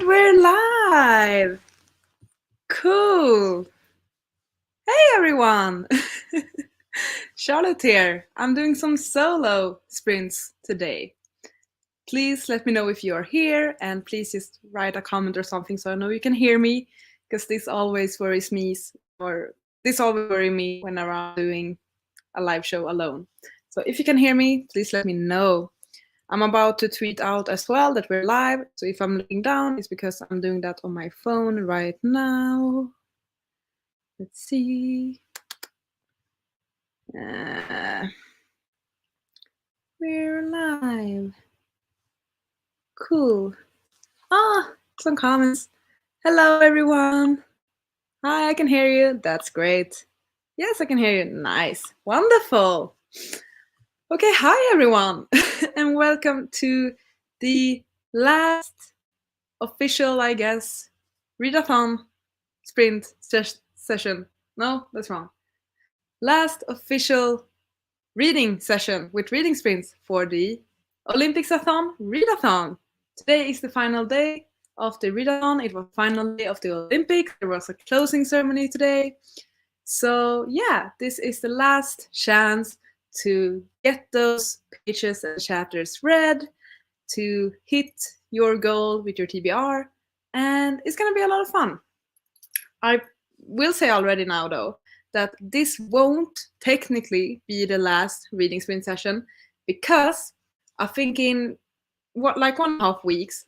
we're live! Cool! Hey everyone! Charlotte here. I'm doing some solo sprints today. Please let me know if you are here, and please just write a comment or something so I know you can hear me, because this always worries me, or this always worries me when I'm doing a live show alone. So if you can hear me, please let me know. I'm about to tweet out as well that we're live, so if I'm looking down, it's because I'm doing that on my phone right now. Let's see. We're live. Cool. Some comments. Hello, everyone. Hi, I can hear you. That's great. Yes, I can hear you. Nice. Wonderful. Okay, hi, everyone, and welcome to the last official, I guess, readathon sprint session. No, that's wrong. Last official reading session with reading sprints for the OlympicsAthon readathon. Today is the final day of the readathon. It was the final day of the Olympics. There was a closing ceremony today. So yeah, this is the last chance to get those pages and chapters read, to hit your goal with your TBR, and it's going to be a lot of fun. I will say already now, though, that this won't technically be the last reading sprint session, because I think in like 1.5 weeks,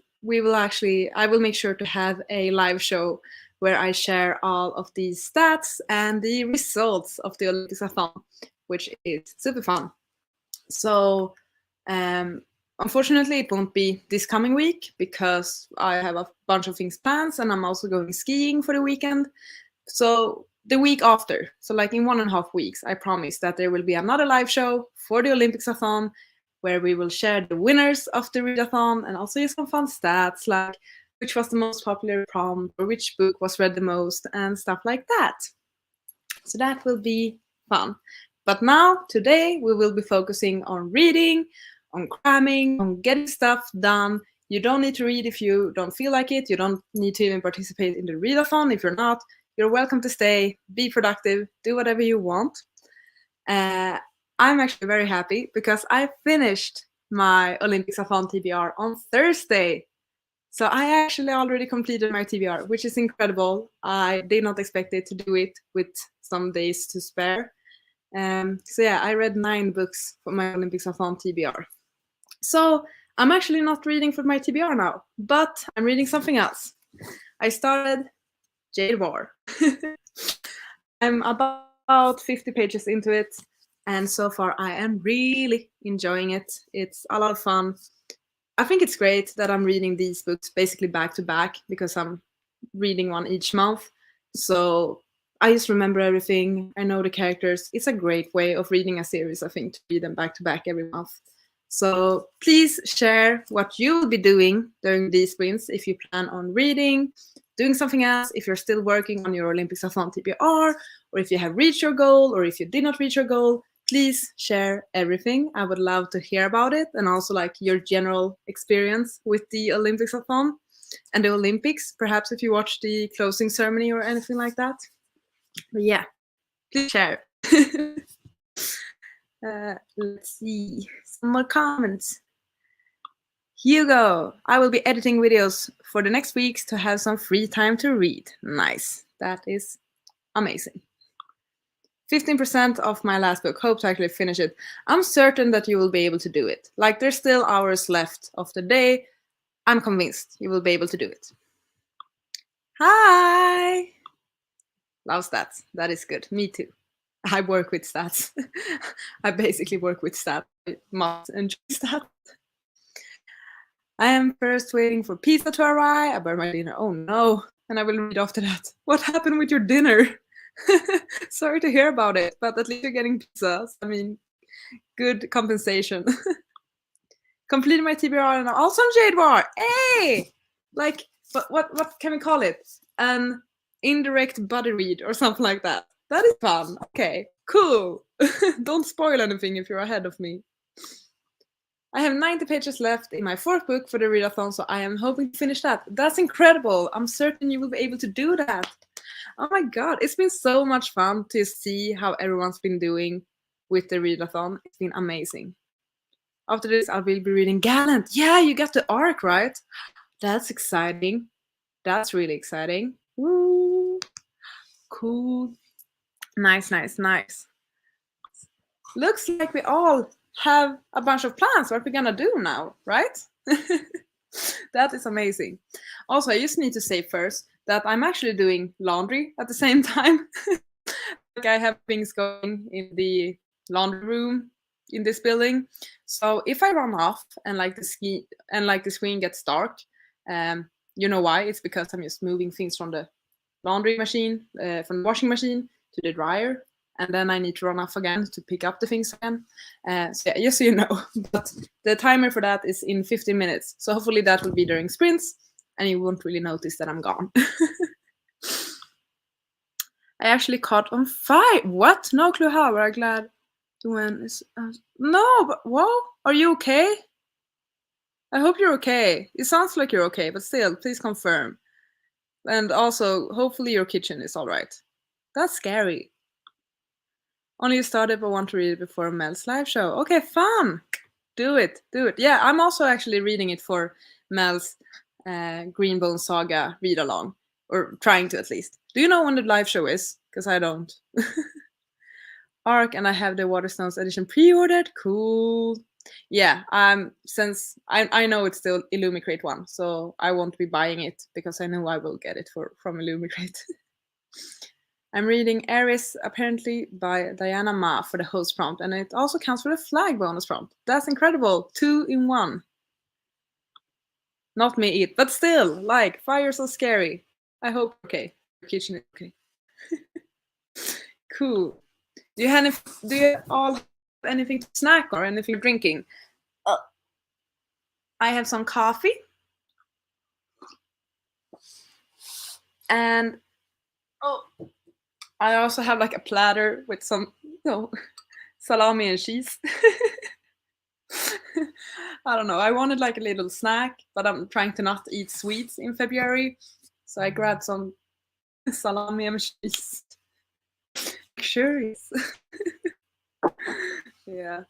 I will make sure to have a live show where I share all of these stats and the results of the OlympicsAthon, which is super fun. So unfortunately, it won't be this coming week because I have a bunch of things planned, and I'm also going skiing for the weekend. So the week after, so like in 1.5 weeks, I promise that there will be another live show for the OlympicsAthon where we will share the winners of the readathon and also use some fun stats like which was the most popular prompt or which book was read the most and stuff like that. So that will be fun. But now, today, we will be focusing on reading, on cramming, on getting stuff done. You don't need to read if you don't feel like it. You don't need to even participate in the readathon. If you're not, you're welcome to stay, be productive, do whatever you want. I'm actually very happy because I finished my OlympicsAthon TBR on Thursday. So I actually already completed my TBR, which is incredible. I did not expect it to do it with some days to spare. So yeah, I read 9 books for my OlympicsAthon TBR. So I'm actually not reading for my TBR now, but I'm reading something else. I started Jade War. I'm about 50 pages into it, and so far I am really enjoying it. It's a lot of fun. I think it's great that I'm reading these books basically back to back because I'm reading one each month. So I just remember everything. I know the characters. It's a great way of reading a series, I think, to read them back to back every month. So please share what you will be doing during these sprints if you plan on reading, doing something else, if you're still working on your OlympicsAthon TBR, or if you have reached your goal, or if you did not reach your goal. Please share everything. I would love to hear about it, and also like your general experience with the OlympicsAthon and the Olympics. Perhaps if you watch the closing ceremony or anything like that. But yeah, please share. Let's see, some more comments. Hugo, I will be editing videos for the next weeks to have some free time to read. Nice, that is amazing. 15% of my last book. Hope to actually finish it. I'm certain that you will be able to do it. Like, there's still hours left of the day. I'm convinced you will be able to do it. Hi! Love stats. That is good. Me too. I work with stats. I basically work with stats. I must enjoy stats. I am first waiting for pizza to arrive. I burned my dinner. Oh no. And I will read after that. What happened with your dinner? Sorry to hear about it, but at least you're getting pizza. I mean, good compensation. Completed my TBR and also on Jade War. Hey! Like, what can we call it? An indirect buddy read or something like that. That is fun. Okay, cool. Don't spoil anything if you're ahead of me. I have 90 pages left in my 4th book for the readathon, so I am hoping to finish that. That's incredible. I'm certain you will be able to do that. Oh my god, it's been so much fun to see how everyone's been doing with the readathon. It's been amazing. After this, I will be reading Gallant. Yeah, you got the arc, right? That's exciting. That's really exciting. Woo! Cool. Nice, nice, nice. Looks like we all have a bunch of plans what we're gonna do now, right? That is amazing. Also, I just need to say first that I'm actually doing laundry at the same time. Like I have things going in the laundry room in this building. So if I run off and like the screen gets dark, you know why? It's because I'm just moving things from the laundry machine, from the washing machine to the dryer, and then I need to run off again to pick up the things again. So yeah, just so you know, but the timer for that is in 15 minutes. So hopefully that will be during sprints, and you won't really notice that I'm gone. I actually caught on fire. What? No clue how, but I'm glad when is. No, but whoa, are you okay? I hope you're okay. It sounds like you're okay, but still, please confirm. And also, hopefully your kitchen is all right. That's scary. Only started but want to read it before Mel's live show. Okay, fun. Do it. Do it. Yeah, I'm also actually reading it for Mel's Greenbone Saga read along, or trying to at least. Do you know when the live show is? Because I don't. Arc, and I have the Waterstones edition pre-ordered. Cool. Yeah, since I know it's still Illumicrate one, so I won't be buying it because I know I will get it from Illumicrate. I'm reading Aries apparently by Diana Ma for the host prompt, and it also counts for the flag bonus prompt. That's incredible. 2 in 1. Not me eat, but still, like, fire so scary. I hope okay. Your kitchen is okay. Cool. Do you all have anything to snack or anything drinking? I have some coffee. And I also have like a platter with some salami and cheese. I don't know. I wanted like a little snack, but I'm trying to not eat sweets in February. So I grabbed some salami and cheese. Sure is. Yeah.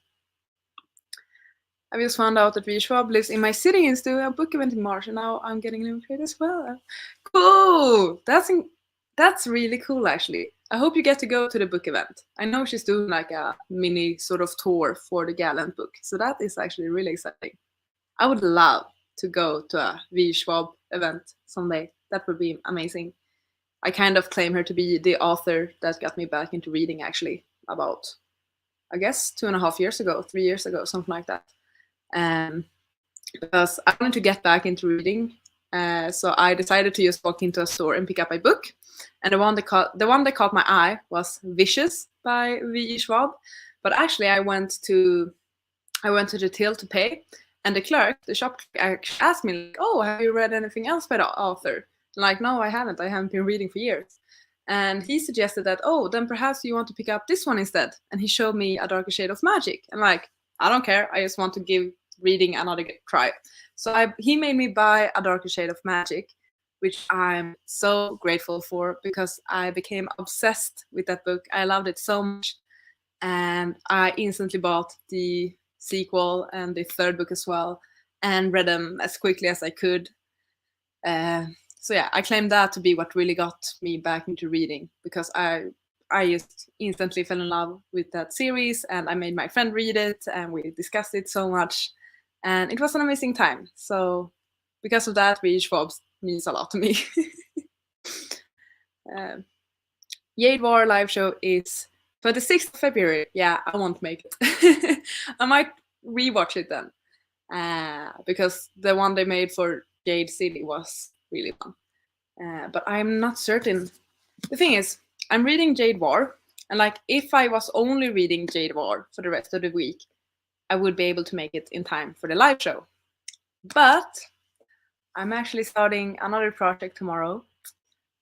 I just found out that V Schwab lives in my city and is doing a book event in March, and now I'm getting an invite as well. Cool! That's really cool, actually. I hope you get to go to the book event. I know she's doing like a mini sort of tour for the Gallant book, so that is actually really exciting. I would love to go to a V Schwab event someday. That would be amazing. I kind of claim her to be the author that got me back into reading, actually, about, I guess, 2.5 years ago, 3 years ago, something like that. Because I wanted to get back into reading, so I decided to just walk into a store and pick up a book. And the one that caught my eye was Vicious by V. Schwab. But actually, I went to the till to pay, and the shop clerk, asked me, like, "Oh, have you read anything else by the author?" I'm like, "No, I haven't. I haven't been reading for years." And he suggested that, "Oh, then perhaps you want to pick up this one instead." And he showed me A Darker Shade of Magic. And like, I don't care. I just want to give reading another try. So he made me buy A Darker Shade of Magic, which I'm so grateful for because I became obsessed with that book. I loved it so much. And I instantly bought the sequel and the 3rd book as well and read them as quickly as I could. So yeah, I claim that to be what really got me back into reading because I just instantly fell in love with that series, and I made my friend read it, and we discussed it so much, and it was an amazing time. So because of that, V. Schwab means a lot to me. Jade War live show is 26th of February. Yeah, I won't make it. I might rewatch it then, because the one they made for Jade City was really fun. But I'm not certain. The thing is, I'm reading Jade War, and like if I was only reading Jade War for the rest of the week, I would be able to make it in time for the live show. But I'm actually starting another project tomorrow.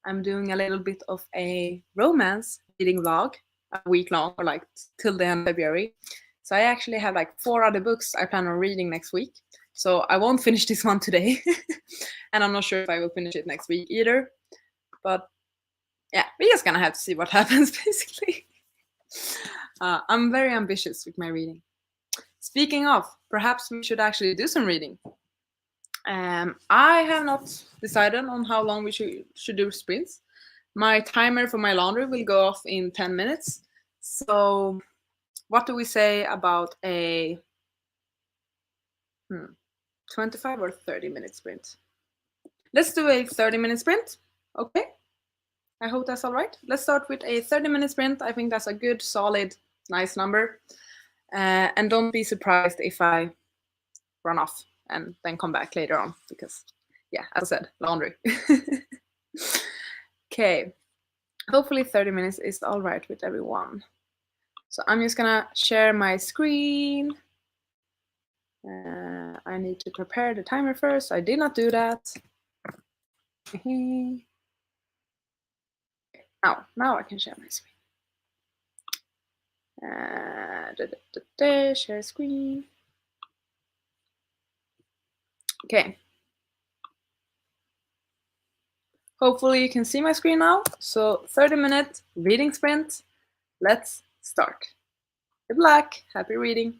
I'm doing a little bit of a romance reading vlog, a week long, or like till the end of February. So I actually have like 4 other books I plan on reading next week. So I won't finish this one today. And I'm not sure if I will finish it next week either. But yeah, we're just gonna have to see what happens, basically. I'm very ambitious with my reading. Speaking of, perhaps we should actually do some reading. I have not decided on how long we should do sprints. My timer for my laundry will go off in 10 minutes. So what do we say about a 25 or 30-minute sprint? Let's do a 30-minute sprint. Okay. I hope that's all right. Let's start with a 30-minute sprint. I think that's a good, solid, nice number. And don't be surprised if I run off and then come back later on, because, yeah, as I said, laundry. Okay. Hopefully 30 minutes is all right with everyone. So I'm just gonna share my screen. I need to prepare the timer first. I did not do that. Now I can share my screen. Share screen. Okay. Hopefully you can see my screen now. So 30-minute reading sprint. Let's start. Good luck. Happy reading.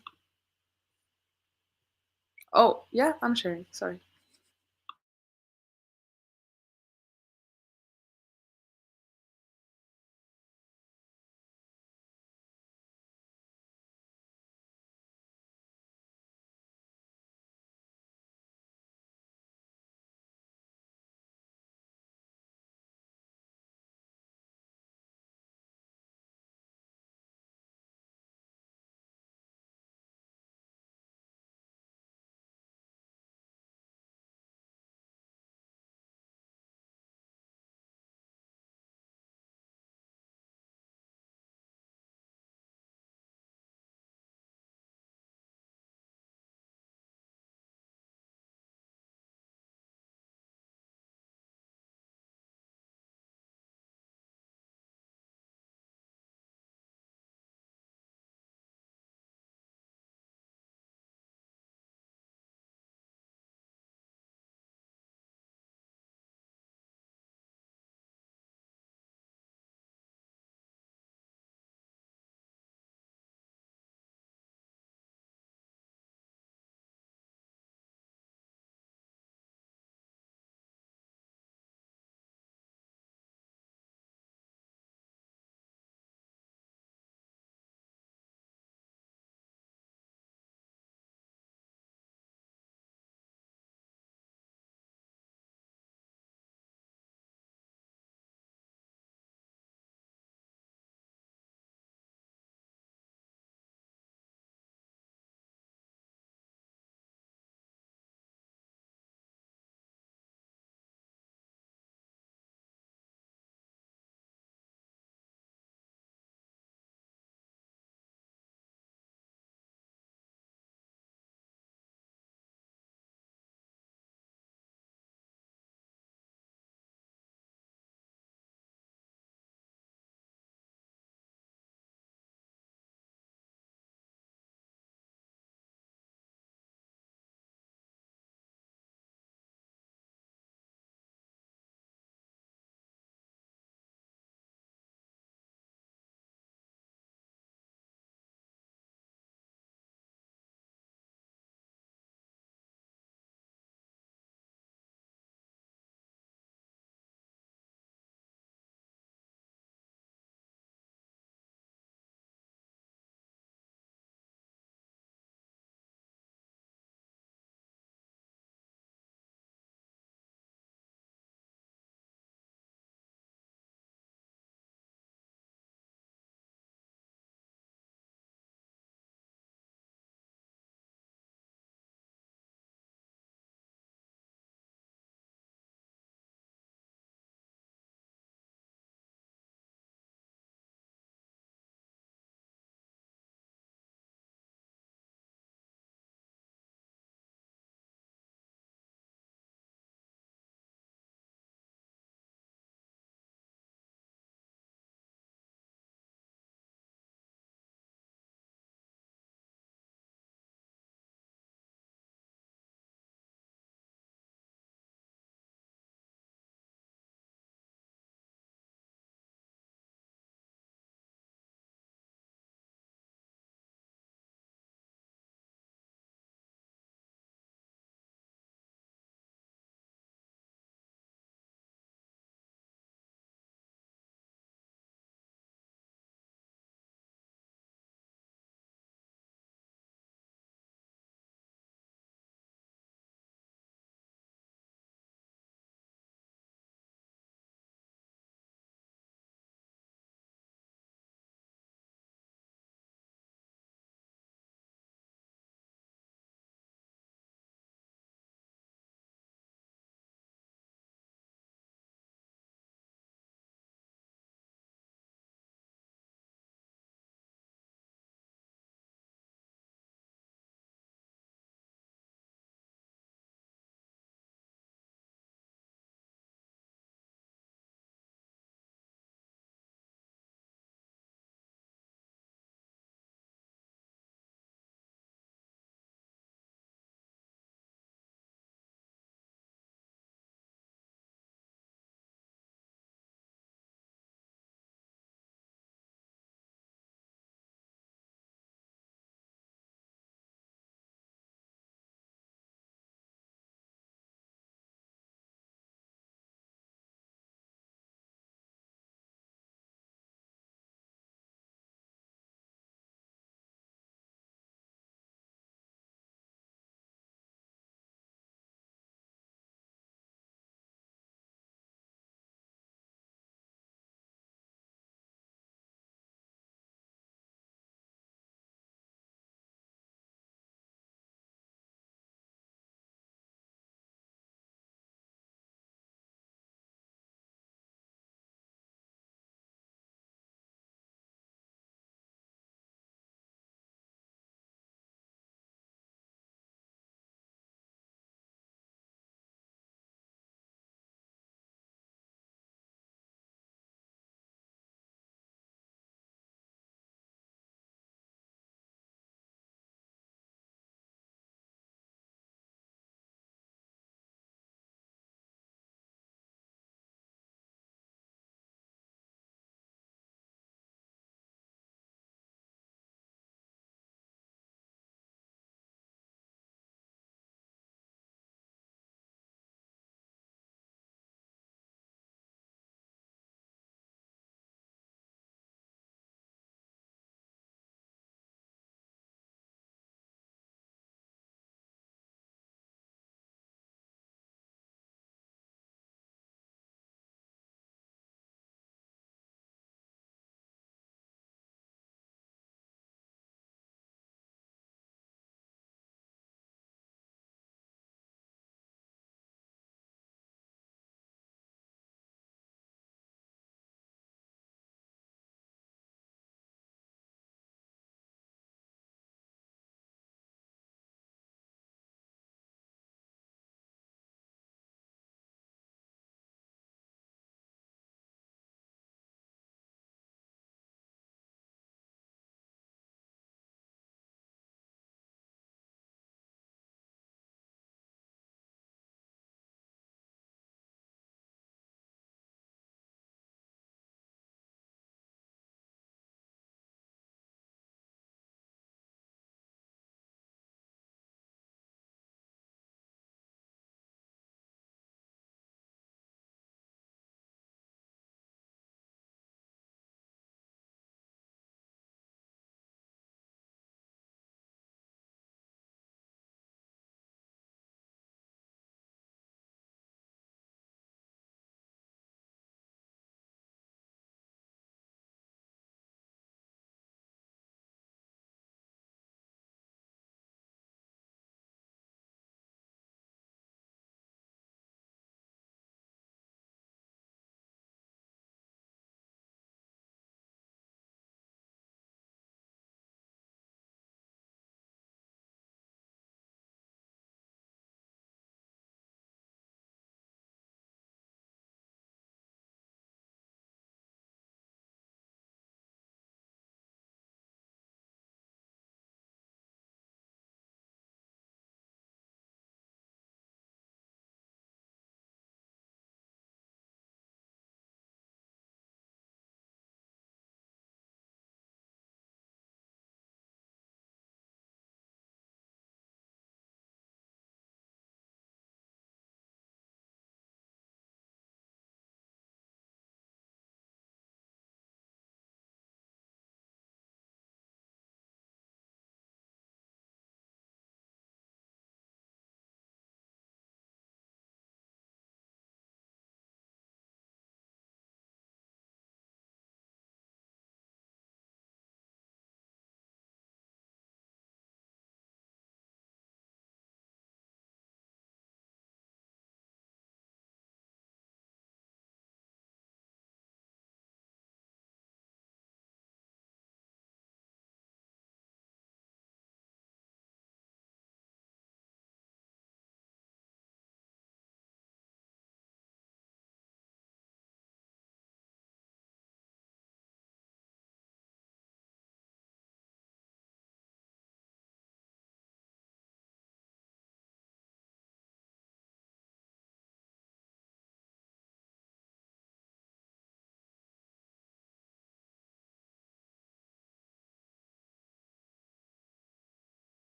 Oh, yeah, I'm sharing. Sorry.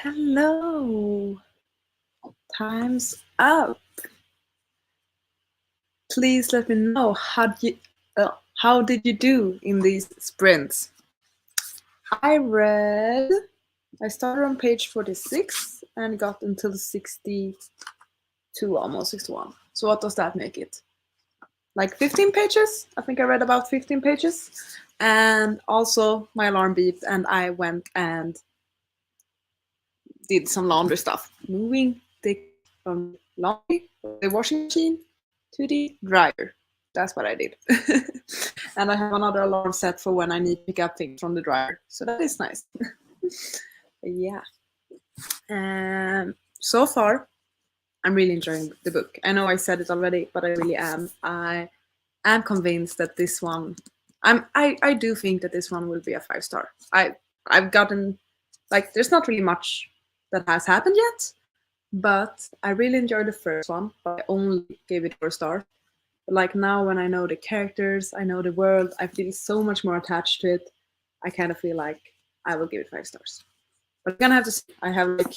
Hello. Time's up. Please let me know how did you do in these sprints? I started on page 46 and got until 62, almost 61. So what does that make it? Like 15 pages? I think I read about 15 pages. And also my alarm beeped and I went and did some laundry stuff. Moving the from laundry, the washing machine, to the dryer. That's what I did. And I have another alarm set for when I need to pick up things from the dryer. So that is nice. Yeah. So far, I'm really enjoying the book. I know I said it already, but I really am. I am convinced that this one, I do think that this one will be a 5-star. I've gotten, like, there's not really much that has happened yet, but I really enjoyed the first one, but I only gave it 4 stars. But like now when I know the characters, I know the world, I feel so much more attached to it. I kind of feel like I will give it 5 stars. But I'm gonna have to see. I have like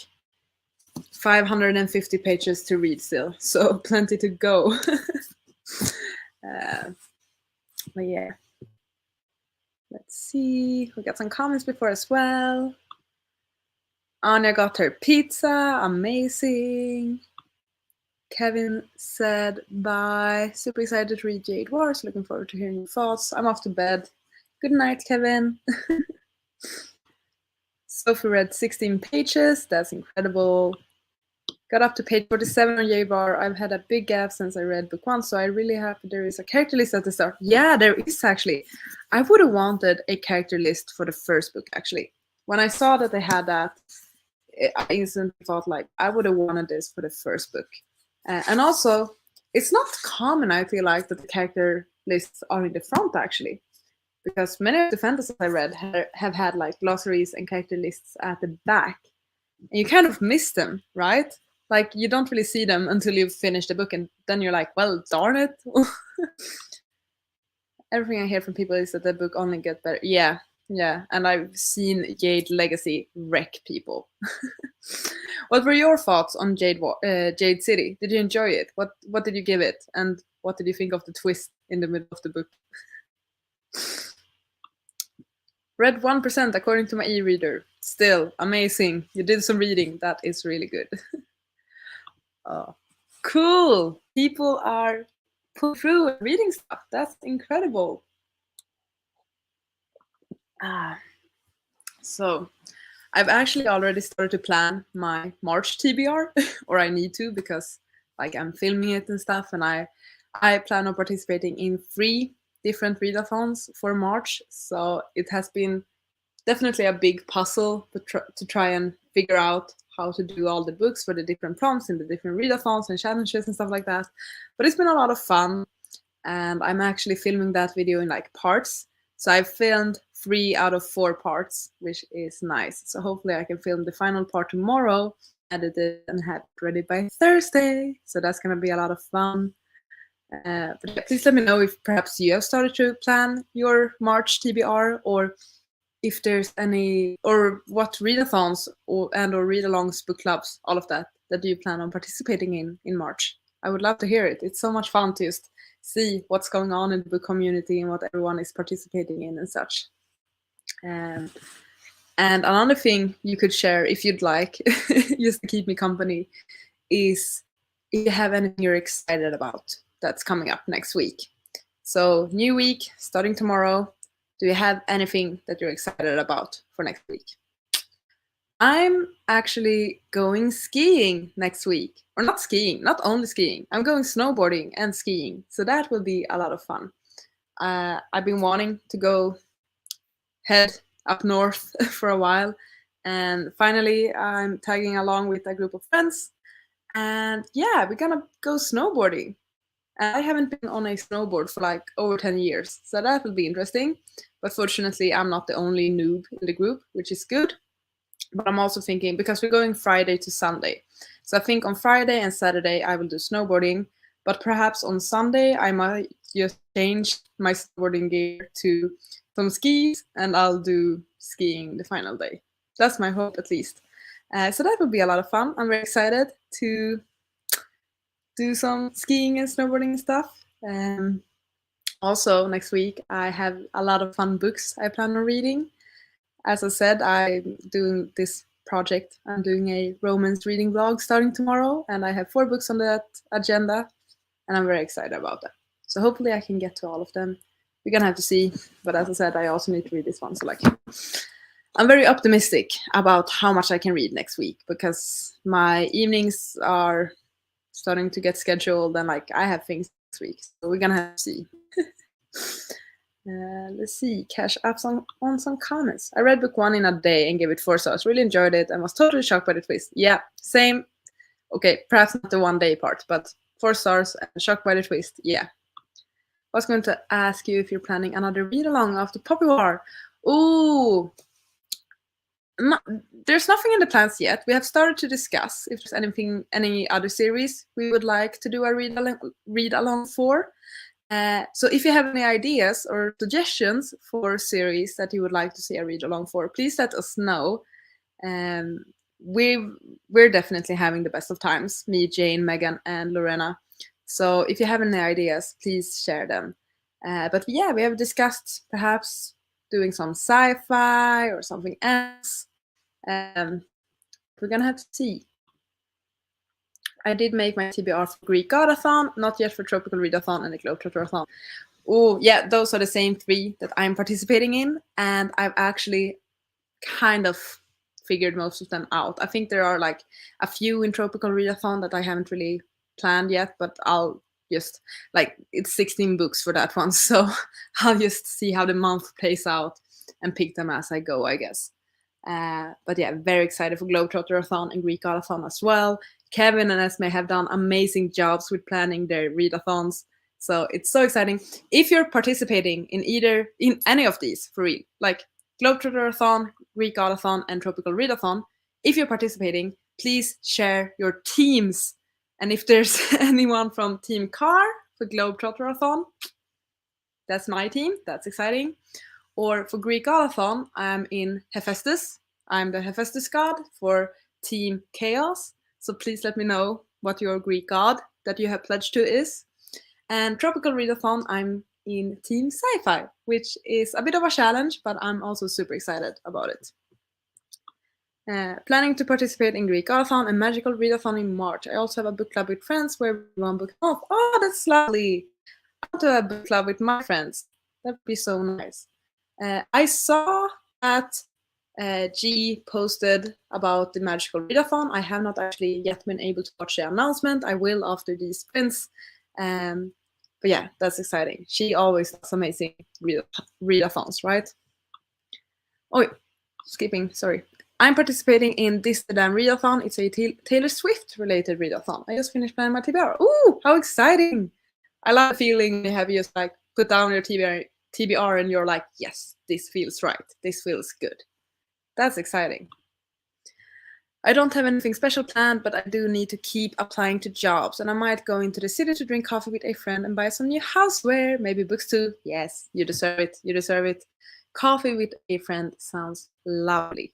550 pages to read still, so plenty to go. But yeah. Let's see. We got some comments before as well. Anya got her pizza. Amazing. Kevin said bye. Super excited to read Jade Wars. Looking forward to hearing your thoughts. I'm off to bed. Good night, Kevin. Sophie read 16 pages. That's incredible. Got up to page 47 on J-Bar. I've had a big gap since I read book 1, so I really hope there is a character list at the start. Yeah, there is actually. I would have wanted a character list for the first book, actually. When I saw that they had that, I instantly thought, like, I would have wanted this for the first book. And also, it's not common, I feel like, that the character lists are in the front, actually. Because many of the fantasies I read have had, like, glossaries and character lists at the back. And you kind of miss them, right? Like, you don't really see them until you've finished the book, and then you're like, well, darn it. Everything I hear from people is that the book only gets better. Yeah, and I've seen Jade Legacy wreck people. What were your thoughts on Jade City? Did you enjoy it? What did you give it? And what did you think of the twist in the middle of the book? Read 1% according to my e-reader. Still, amazing. You did some reading. That is really good. Oh, cool. People are pulling through and reading stuff. That's incredible. So I've actually already started to plan my March TBR, or I need to, because like I'm filming it and stuff, and I plan on participating in 3 different readathons for March. So it has been definitely a big puzzle to try and figure out how to do all the books for the different prompts in the different readathons and challenges and stuff like that. But it's been a lot of fun, and I'm actually filming that video in like parts. So I've filmed 3 out of 4 parts, which is nice. So hopefully I can film the final part tomorrow, edit it, and have it ready by Thursday. So that's gonna be a lot of fun. But please let me know if perhaps you have started to plan your March TBR, or if there's any, or what readathons or read-alongs, book clubs, all of that you plan on participating in March. I would love to hear it. It's so much fun to just see what's going on in the book community and what everyone is participating in and such. And another thing you could share, if you'd like, just to keep me company, is if you have anything you're excited about that's coming up next week. So new week, starting tomorrow. Do you have anything that you're excited about for next week? I'm actually going skiing next week. Or not skiing, not only skiing. I'm going snowboarding and skiing. So that will be a lot of fun. I've been wanting to head up north for a while. And finally, I'm tagging along with a group of friends. And yeah, we're gonna go snowboarding. I haven't been on a snowboard for like over 10 years, so that will be interesting. But fortunately, I'm not the only noob in the group, which is good. But I'm also thinking, because we're going Friday to Sunday. So I think on Friday and Saturday, I will do snowboarding. But perhaps on Sunday, I might just change my snowboarding gear to some skis, and I'll do skiing the final day. That's my hope, at least. So that would be a lot of fun. I'm very excited to do some skiing and snowboarding and stuff. Also, next week, I have a lot of fun books I plan on reading. As I said, I'm doing this project. I'm doing a romance reading vlog starting tomorrow, and I have 4 books on that agenda, and I'm very excited about that. So hopefully I can get to all of them. We're gonna have to see, but as I said, I also need to read this one. So I'm very optimistic about how much I can read next week, because my evenings are starting to get scheduled, and I have things next week. So we're gonna have to see. Let's see, cash up on some comments. I read book 1 in a day and gave it 4 stars. Really enjoyed it and was totally shocked by the twist. Yeah, same. Okay, perhaps not the 1 day part, but 4 stars and shocked by the twist. Yeah. I was going to ask you if you're planning another read along after Poppy War. Ooh. There's nothing in the plans yet. We have started to discuss if there's any other series we would like to do a read along for. So if you have any ideas or suggestions for series that you would like to see a read along for, please let us know. We're definitely having the best of times, me, Jane, Megan, and Lorena. So if you have any ideas, please share them. But yeah, we have discussed perhaps doing some sci-fi or something else. We're gonna have to see. I did make my TBR for Greek Godathon, not yet for Tropical Readathon and the Globetrotterathon. Oh, yeah, those are the same 3 that I'm participating in, and I've actually kind of figured most of them out. I think there are a few in Tropical Readathon that I haven't really planned yet, but I'll just, it's 16 books for that one, so I'll just see how the month plays out and pick them as I go, I guess. But yeah, very excited for Globetrotterathon and Greek Godathon as well. Kevin and Esme have done amazing jobs with planning their readathons, so it's so exciting. If you're participating in any of these, for real, like Globetrotterathon, Greek Godathon, and Tropical Readathon, if you're participating, please share your teams. And if there's anyone from Team Car for Globetrotterathon, that's my team. That's exciting. Or for Greek Godathon, I'm in Hephaestus. I'm the Hephaestus god for Team Chaos. So please let me know what your Greek god that you have pledged to is. And Tropical Readathon, I'm in Team Sci-Fi, which is a bit of a challenge, but I'm also super excited about it. Planning to participate in Greek Godathon and Magical Readathon in March. I also have a book club with friends where we one book off. Oh, that's lovely. I want to have a book club with my friends. That'd be so nice. I saw that G posted about the Magical Readathon. I have not actually yet been able to watch the announcement. I will after these sprints. But yeah, that's exciting. She always does amazing readathons, right? Oh, skipping, sorry. I'm participating in This the Damn Readathon. It's a Taylor Swift related readathon. I just finished planning my TBR. Ooh, how exciting! I love the feeling you have just put down your TBR and you're like, yes, this feels right. This feels good. That's exciting. I don't have anything special planned, but I do need to keep applying to jobs, and I might go into the city to drink coffee with a friend and buy some new houseware, maybe books too. Yes, you deserve it. You deserve it. Coffee with a friend sounds lovely.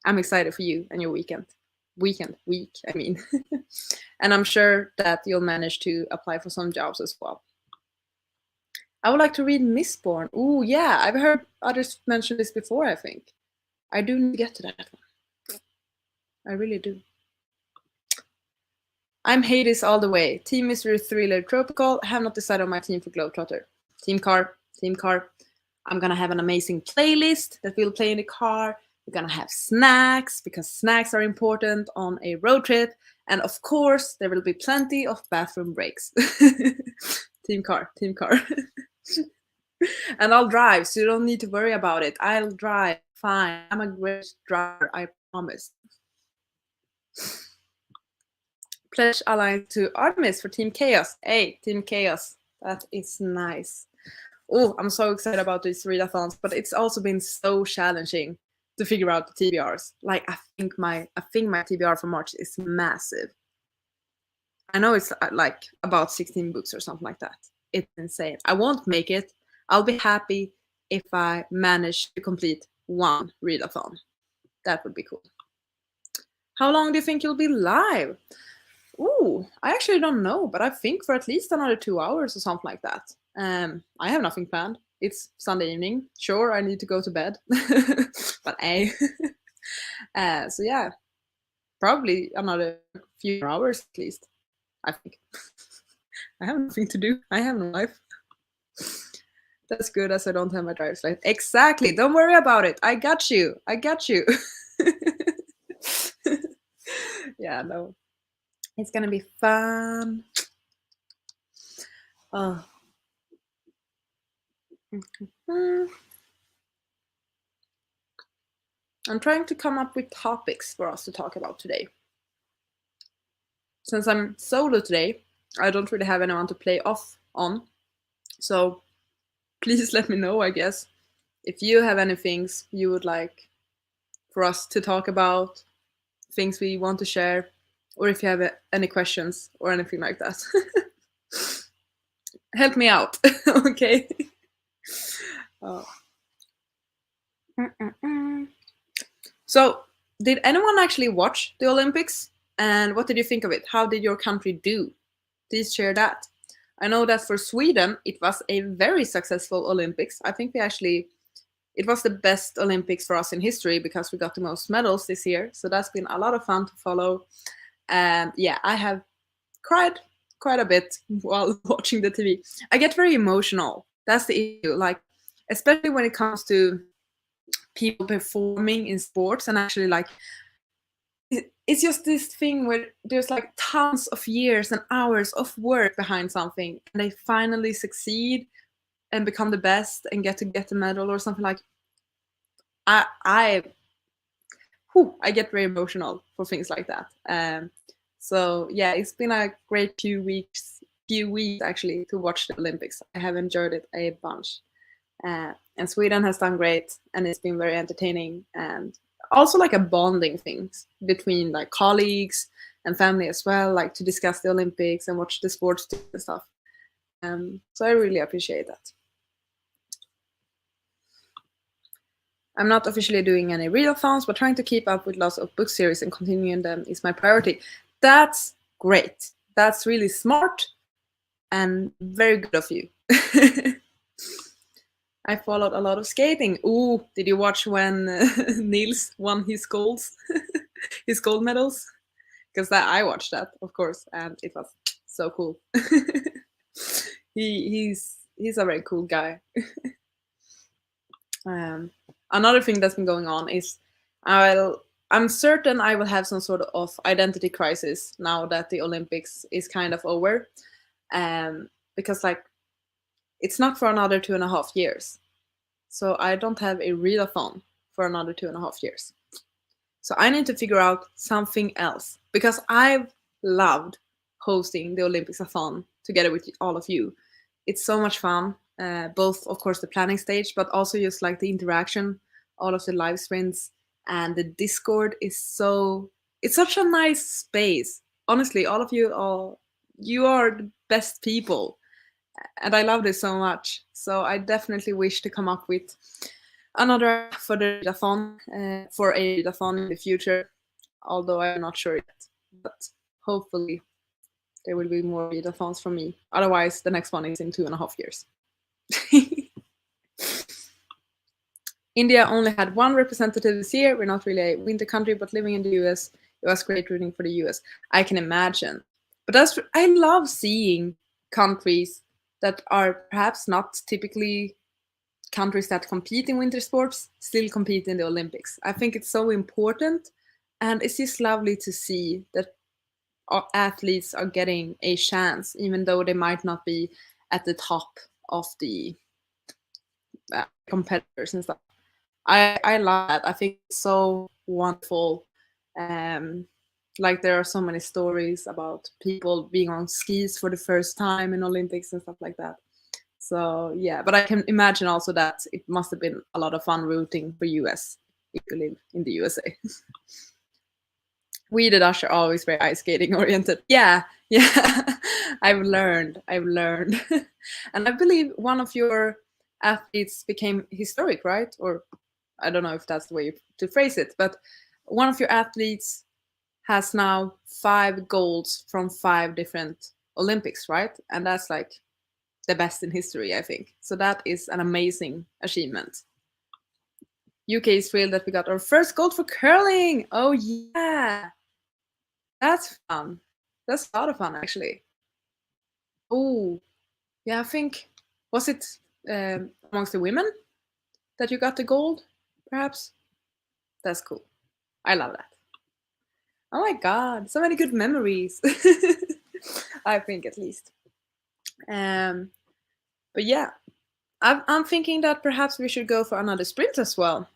I'm excited for you and your week, I mean. And I'm sure that you'll manage to apply for some jobs as well. I would like to read Mistborn. Ooh, yeah, I've heard others mention this before, I think. I do need to get to that one. I really do. I'm Hades all the way. Team Mystery Thriller Tropical. I have not decided on my team for Globetrotter. Team Car. I'm gonna have an amazing playlist that we'll play in the car. We're gonna have snacks, because snacks are important on a road trip. And of course, there will be plenty of bathroom breaks. Team Car. And I'll drive, so you don't need to worry about it. I'll drive, fine. I'm a great driver, I promise. Pledge alliance to Artemis for Team Chaos. Hey, Team Chaos. That is nice. Oh, I'm so excited about these readathons, but it's also been so challenging to figure out the TBRs. I think my TBR for March is massive. I know it's about 16 books or something like that. It's insane. I won't make it. I'll be happy if I manage to complete one readathon. That would be cool. How long do you think you'll be live? Ooh, I actually don't know, but I think for at least another 2 hours or something like that. I have nothing planned. It's Sunday evening. Sure, I need to go to bed, but so yeah, probably another few hours at least. I think. I have nothing to do. I have no life. That's good as I don't have my driver's license. Exactly. Don't worry about it. I got you. I got you. Yeah, no. It's gonna be fun. Oh. I'm trying to come up with topics for us to talk about today. Since I'm solo today, I don't really have anyone to play off on. So please let me know, I guess, if you have any things you would like for us to talk about, things we want to share, or if you have any questions or anything like that. Help me out, okay? So, did anyone actually watch the Olympics? And what did you think of it? How did your country do? Please share that. I know that for Sweden, it was a very successful Olympics. I think it was the best Olympics for us in history because we got the most medals this year. So that's been a lot of fun to follow. And yeah, I have cried quite a bit while watching the TV. I get very emotional. That's the issue. Like, especially when it comes to people performing in sports and actually like it's just this thing where there's like tons of years and hours of work behind something and they finally succeed and become the best and get the medal or something. Like I get very emotional for things like that. So yeah, it's been a great few weeks actually to watch the Olympics. I have enjoyed it a bunch. And Sweden has done great, and it's been very entertaining and also like a bonding thing between like colleagues and family as well, like to discuss the Olympics and watch the sports and stuff. So I really appreciate that. I'm not officially doing any readathons, but trying to keep up with lots of book series and continuing them is my priority. That's great. That's really smart and very good of you. I followed a lot of skating. Ooh, did you watch when Niels won his golds, his gold medals? Because I watched that, of course, and it was so cool. He's a very cool guy. Another thing that's been going on is I'm certain I will have some sort of identity crisis now that the Olympics is kind of over, because like it's not for another 2.5 years. So I don't have a readathon for another 2.5 years. So I need to figure out something else because I've loved hosting the OlympicsAthon together with all of you. It's so much fun, both of course the planning stage, but also just like the interaction, all of the live streams, and the Discord is it's such a nice space. Honestly, all of you are the best people. And I love this so much. So I definitely wish to come up with another for the readathon, for a readathon in the future, although I'm not sure yet. But hopefully there will be more readathons from me. Otherwise, the next one is in 2.5 years. India only had one representative this year. We're not really a winter country, but living in the US, it was great rooting for the US. I can imagine. But I love seeing countries that are perhaps not typically countries that compete in winter sports still compete in the Olympics. I think it's so important, and it's just lovely to see that our athletes are getting a chance, even though they might not be at the top of the competitors and stuff. I love that. I think it's so wonderful. Like there are so many stories about people being on skis for the first time in Olympics and stuff like that. So yeah, but I can imagine also that it must have been a lot of fun rooting for US if you live in the USA. We the Dutch are always very ice skating oriented. Yeah. I've learned. And I believe one of your athletes became historic, right? Or I don't know if that's the way to phrase it, but one of your athletes has now 5 golds from 5 different Olympics, right? And that's like the best in history, I think. So that is an amazing achievement. UK is thrilled that we got our first gold for curling. Oh yeah, that's fun. That's a lot of fun, actually. Oh yeah, I think, was it amongst the women that you got the gold, perhaps? That's cool. I love that. Oh my god, so many good memories. I think, at least. But yeah, I'm thinking that perhaps we should go for another sprint as well.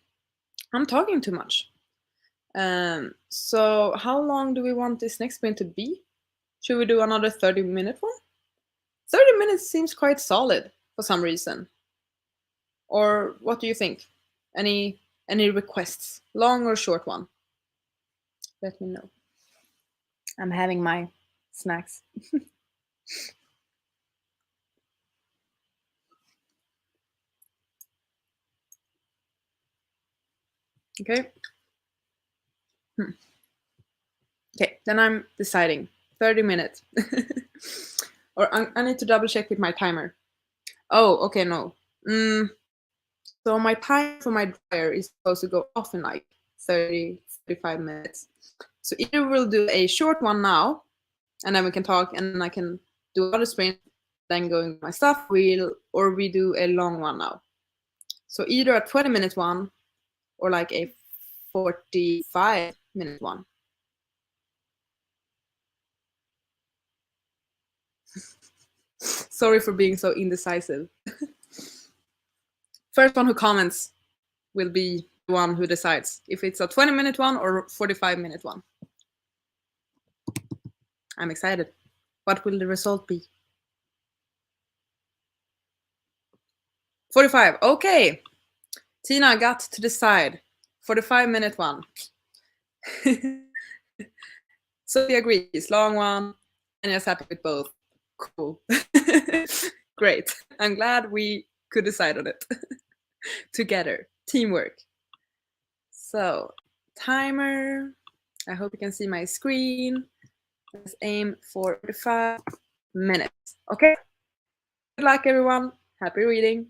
I'm talking too much. So how long do we want this next sprint to be? Should we do another 30-minute one? 30 minutes seems quite solid for some reason. Or what do you think? Any requests? Long or short one? Let me know. I'm having my snacks. Okay. Okay, then I'm deciding. 30 minutes. Or I need to double check with my timer. Oh, okay, no. So my time for my dryer is supposed to go off in like 30, 35 minutes. So either we'll do a short one now, and then we can talk, and then I can do another sprint, then going my stuff wheel, or we do a long one now. So either a 20-minute one or like a 45-minute one. Sorry for being so indecisive. First one who comments will be the one who decides if it's a 20-minute one or 45-minute one. I'm excited. What will the result be? 45. Okay. Tina got to decide. 45-minute one. Sophie agrees. Long one. And is happy with both. Cool. Great. I'm glad we could decide on it together. Teamwork. So, timer. I hope you can see my screen. Let's aim for 45 minutes. Okay. Good luck, everyone. Happy reading.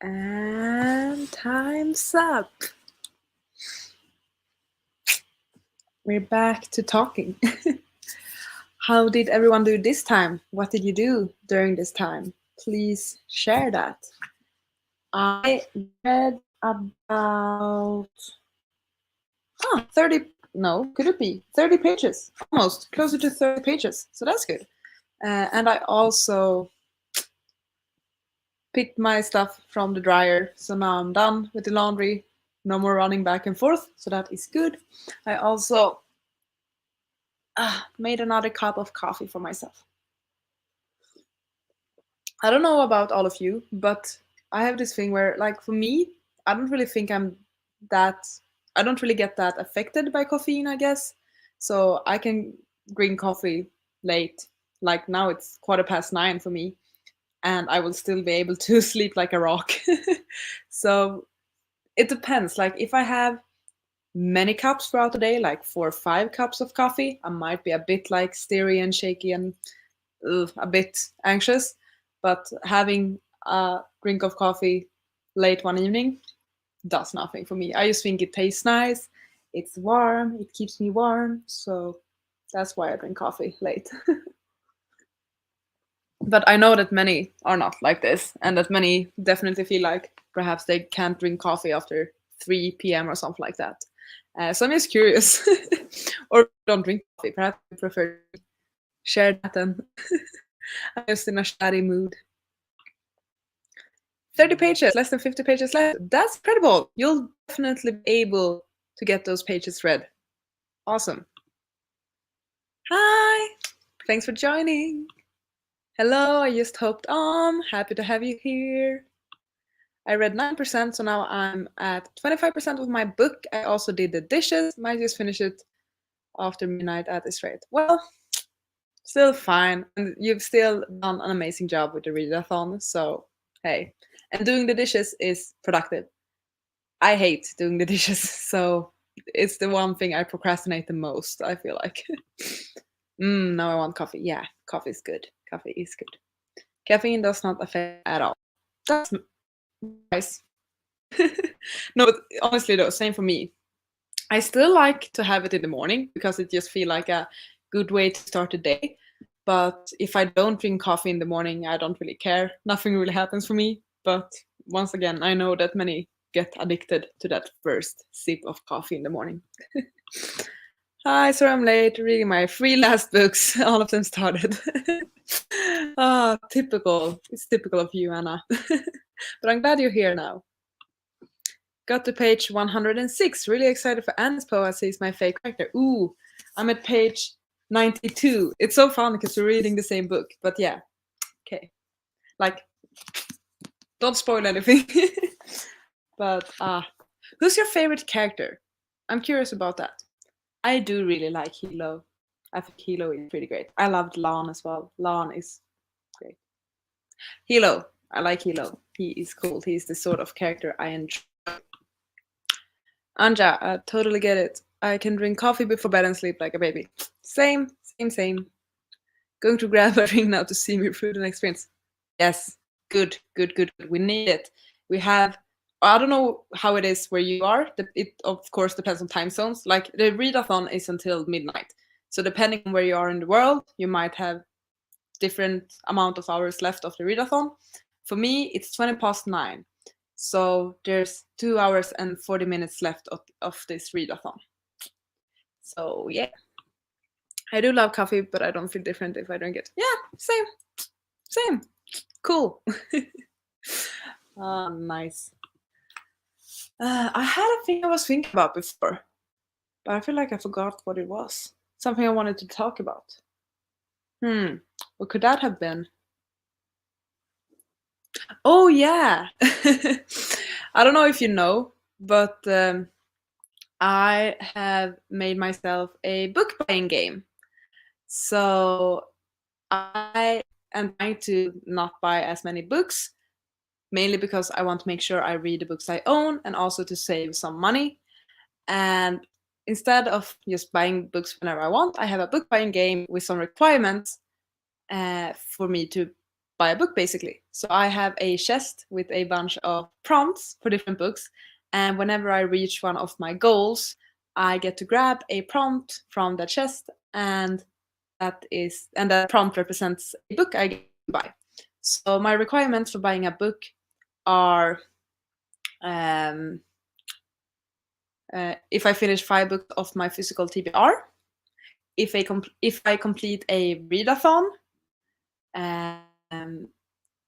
And time's up. We're back to talking. How did everyone do this time? What did you do during this time? Please share that. I read about 30, no, could it be 30 pages? Almost, closer to 30 pages. So that's good. And I also picked my stuff from the dryer. So now I'm done with the laundry. No more running back and forth. So that is good. I also made another cup of coffee for myself. I don't know about all of you, but I have this thing where, like, for me, I don't really think I don't really get that affected by caffeine, I guess. So I can drink coffee late. Like now it's 9:15 for me, and I will still be able to sleep like a rock. So it depends. Like if I have many cups throughout the day, like 4 or 5 cups of coffee, I might be a bit like steery and shaky and a bit anxious. But having a drink of coffee late one evening does nothing for me. I just think it tastes nice, it's warm, it keeps me warm, so that's why I drink coffee late. But I know that many are not like this, and that many definitely feel like perhaps they can't drink coffee after 3 p.m. or something like that. So I'm just curious. Or don't drink coffee, perhaps you prefer to share that then. I'm just in a chatty mood. 30 pages, less than 50 pages left. That's incredible. You'll definitely be able to get those pages read. Awesome. Hi, thanks for joining. Hello, I just hopped on. Happy to have you here. I read 9%, so now I'm at 25% of my book. I also did the dishes. Might just finish it after midnight at this rate. Well, still fine. And you've still done an amazing job with the readathon, so hey. And doing the dishes is productive. I hate doing the dishes, so it's the one thing I procrastinate the most, I feel like. Now I want coffee. Yeah, coffee is good. Coffee is good. Caffeine does not affect at all. That's nice. No, but honestly though, same for me. I still like to have it in the morning because it just feels like a good way to start the day. But if I don't drink coffee in the morning, I don't really care. Nothing really happens for me. But once again, I know that many get addicted to that first sip of coffee in the morning. Hi, sorry I'm late. Reading my 3 last books. All of them started. Typical. It's typical of you, Anna. But I'm glad you're here now. Got to page 106. Really excited for Anna's poem. He's my fake character. Ooh, I'm at page 92. It's so fun because we're reading the same book. But yeah, okay. Like, don't spoil anything. But who's your favorite character? I'm curious about that. I do really like Hilo. I think Hilo is pretty great. I loved Lan as well. Lan is great. Hilo. I like Hilo. He is cool. He's the sort of character I enjoy. Anja, I totally get it. I can drink coffee before bed and sleep like a baby. Same. Going to grab a drink now to see me through the next experience. Yes, good. We need it. We have, I don't know how it is where you are. It of course depends on time zones. Like the readathon is until midnight. So depending on where you are in the world, you might have different amount of hours left of the readathon. For me, it's 9:20. So there's 2 hours and 40 minutes left of this readathon. So yeah. I do love coffee, but I don't feel different if I drink it. Yeah, same. Cool. Nice. I had a thing I was thinking about before, but I feel like I forgot what it was. Something I wanted to talk about. What could that have been? Oh yeah. I don't know if you know, but I have made myself a book buying game. So I am trying to not buy as many books, mainly because I want to make sure I read the books I own and also to save some money. And instead of just buying books whenever I want, I have a book buying game with some requirements for me to buy a book, basically. So I have a chest with a bunch of prompts for different books, and whenever I reach one of my goals, I get to grab a prompt from the chest, and that prompt represents a book I get to buy. So my requirements for buying a book are if I finish 5 books of my physical TBR, if I complete a readathon,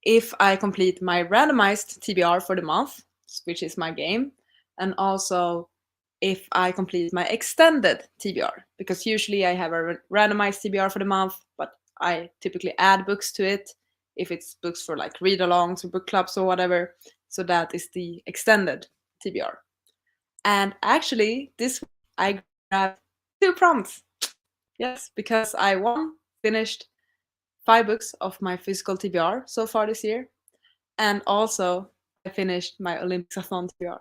if I complete my randomized TBR for the month, which is my game, and also if I complete my extended TBR, because usually I have a randomized TBR for the month, but I typically add books to it if it's books for like read-alongs or book clubs or whatever. So that is the extended TBR. And actually, this week I grabbed 2 prompts. Yes, because I finished 5 books of my physical TBR so far this year, and also I finished my OlympicsAthon TBR.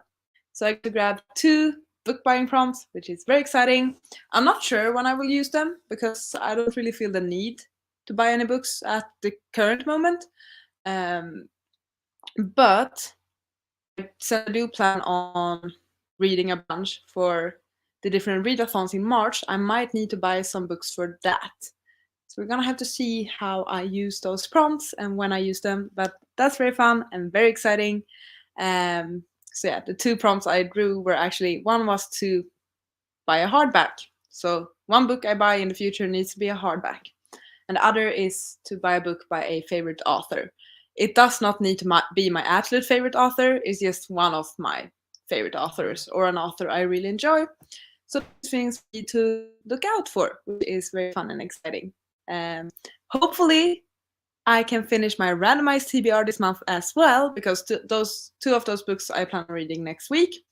So I got to grab 2 book buying prompts, which is very exciting. I'm not sure when I will use them because I don't really feel the need to buy any books at the current moment. But since I do plan on reading a bunch for the different readathons in March, I might need to buy some books for that. So we're gonna have to see how I use those prompts and when I use them, but that's very fun and very exciting. So yeah, the 2 prompts I drew were actually, one was to buy a hardback. So one book I buy in the future needs to be a hardback. And the other is to buy a book by a favorite author. It does not need to be my absolute favorite author, it's just one of my favorite authors or an author I really enjoy. So these things we need to look out for, which is very fun and exciting. Hopefully I can finish my randomized TBR this month as well, because those 2 of those books I plan on reading next week.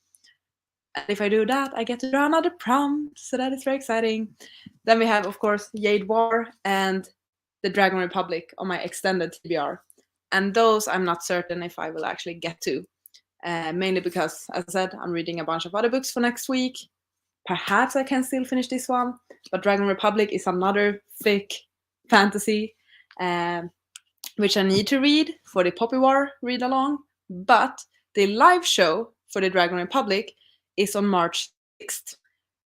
And if I do that, I get to draw another prompt, so that is very exciting. Then we have, of course, Jade War and the Dragon Republic on my extended TBR. And those I'm not certain if I will actually get to, mainly because, as I said, I'm reading a bunch of other books for next week. Perhaps I can still finish this one, but Dragon Republic is another thick fantasy, which I need to read for the Poppy War read-along. But the live show for the Dragon Republic is on March 6th.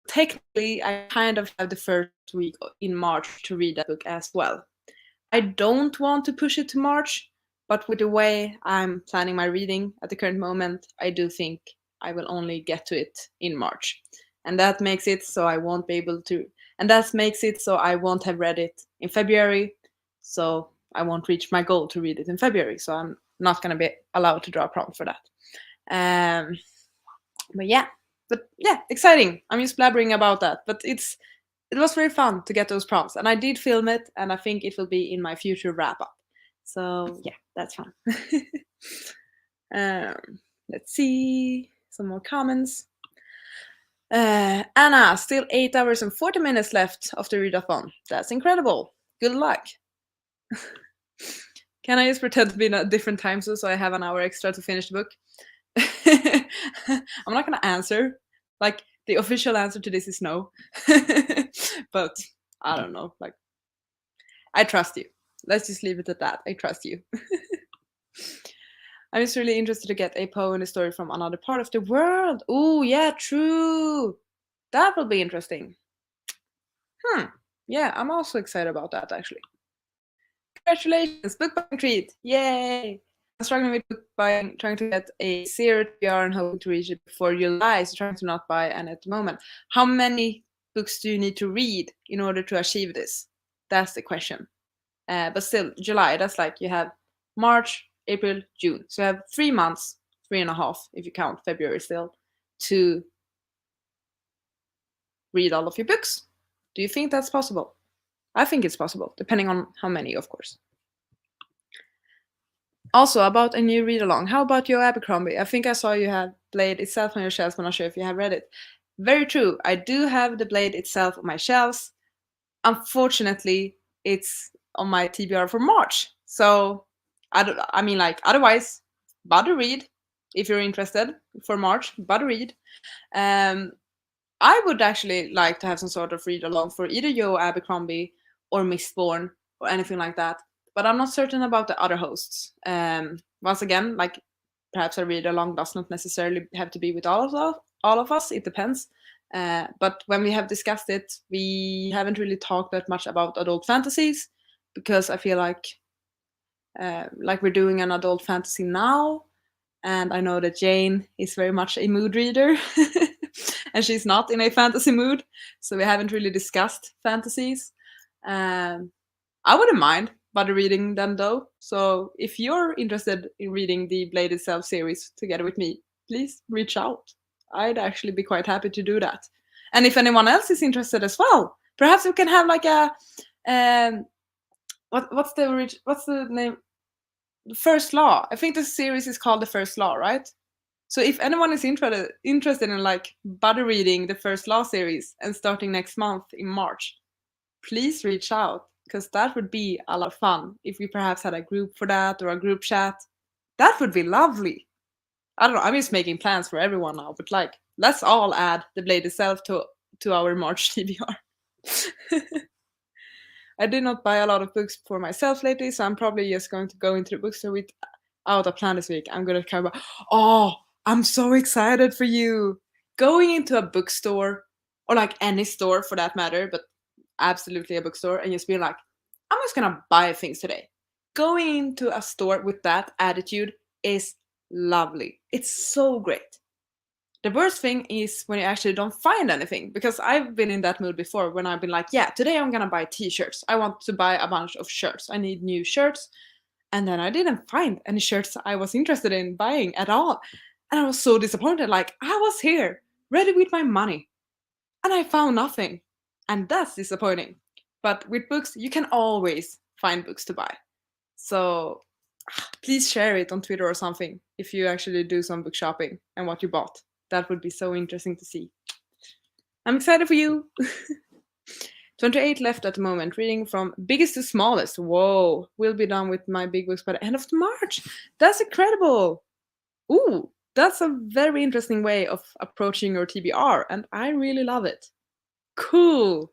Technically, I kind of have the first week in March to read that book as well. I don't want to push it to March, but with the way I'm planning my reading at the current moment, I do think I will only get to it in March. And that makes it so I won't be able to, and that makes it so I won't have read it in February, so I won't reach my goal to read it in February, so I'm not going to be allowed to draw a prompt for that. But yeah, exciting. I'm just blabbering about that, but it was very fun to get those prompts, and I did film it, and I think it will be in my future wrap-up. So yeah, that's fun. Let's see some more comments. Anna, still 8 hours and 40 minutes left of the readathon. That's incredible. Good luck. Can I just pretend to be in a different time zone so I have an hour extra to finish the book? I'm not gonna answer. Like, the official answer to this is no. But I don't know. Like, I trust you. Let's just leave it at that. I trust you. I'm just really interested to get a poem and a story from another part of the world. Oh, yeah, true. That will be interesting. Yeah, I'm also excited about that, actually. Congratulations, book buying treat. Yay. I'm struggling with book buying, trying to get a 0 TBR and hoping to reach it before July, so trying to not buy any at the moment. How many books do you need to read in order to achieve this? That's the question. But still, July, that's like you have March, April, June. So you have 3 months, 3.5 if you count February still, to read all of your books. Do you think that's possible? I think it's possible, depending on how many, of course. Also, about a new read-along. How about your Abercrombie? I think I saw you have Blade itself on your shelves, but I'm not sure if you have read it. Very true. I do have the Blade itself on my shelves. Unfortunately, it's on my TBR for March. So, I mean, like, otherwise, bother read if you're interested for March. Bother read. I would actually like to have some sort of read-along for either Joe Abercrombie or Mistborn or anything like that. but I'm not certain about the other hosts. Once again, like perhaps a read along does not necessarily have to be with all of us. It depends. But when we have discussed it, we haven't really talked that much about adult fantasies, because I feel like we're doing an adult fantasy now, and I know that Jane is very much a mood reader, and she's not in a fantasy mood, so we haven't really discussed fantasies. I wouldn't mind buddy reading them though. So if you're interested in reading the Bladed Self series together with me, please reach out. I'd actually be quite happy to do that. And if anyone else is interested as well, perhaps we can have like a what's the name? The First Law. I think the series is called The First Law, right? So if anyone is interested in like buddy reading the First Law series and starting next month in March, please reach out, because that would be a lot of fun if we perhaps had a group for that, or a group chat. That would be lovely. I don't know, I'm just making plans for everyone now, but like, let's all add the Bladed Self to our March TBR. I did not buy a lot of books for myself lately, so I'm probably just going to go into the bookstore without a plan this week. I'm going to kind of, oh, I'm so excited for you. Going into a bookstore, or like any store for that matter, but absolutely a bookstore, and just being like, I'm just going to buy things today. Going into a store with that attitude is lovely. It's so great. The worst thing is when you actually don't find anything, because I've been in that mood before when I've been like, yeah, today I'm gonna buy t-shirts. I want to buy a bunch of shirts. I need new shirts. And then I didn't find any shirts I was interested in buying at all. And I was so disappointed. Like, I was here, ready with my money, and I found nothing. And that's disappointing. But with books, you can always find books to buy. So please share it on Twitter or something if you actually do some book shopping and what you bought. That would be so interesting to see. I'm excited for you. 28 left at the moment, reading from biggest to smallest. Whoa, we'll be done with my big books by the end of March. That's incredible. Ooh, that's a very interesting way of approaching your TBR, and I really love it. Cool.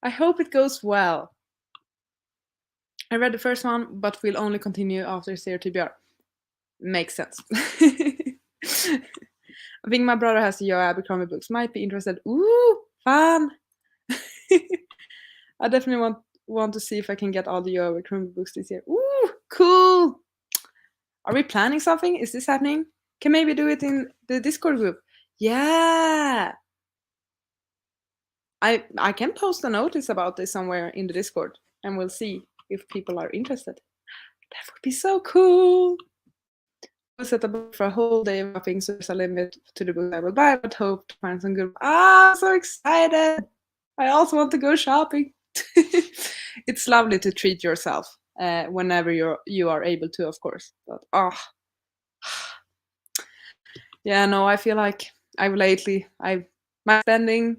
I hope it goes well. I read the first one, but will only continue after zero TBR. Makes sense. I think my brother has the Joe Abercrombie books. Might be interested. Ooh, fun! I definitely want to see if I can get all the Joe Abercrombie books this year. Ooh, cool! Are we planning something? Is this happening? Can maybe do it in the Discord group. Yeah! I can post a notice about this somewhere in the Discord, and we'll see if people are interested. That would be so cool! I'll set a book for a whole day of shopping, so there's a limit to the books I will buy, but hope to find some good. Ah, I'm so excited! I also want to go shopping. It's lovely to treat yourself whenever you are able to, of course. But yeah, no, I feel like my spending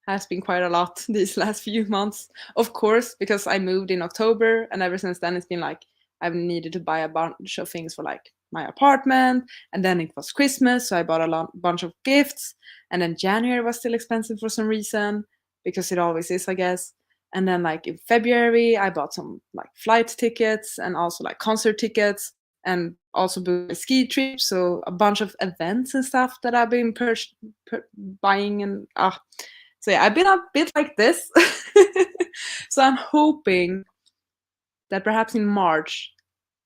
has been quite a lot these last few months. Of course, because I moved in October, and ever since then it's been like I've needed to buy a bunch of things for like my apartment, and then it was Christmas, so I bought a bunch of gifts, and then January was still expensive for some reason, because it always is, I guess. And then like in February I bought some like flight tickets and also like concert tickets, and also booked a ski trip, so a bunch of events and stuff that I've been buying, and so yeah, I've been a bit like this. So I'm hoping that perhaps in March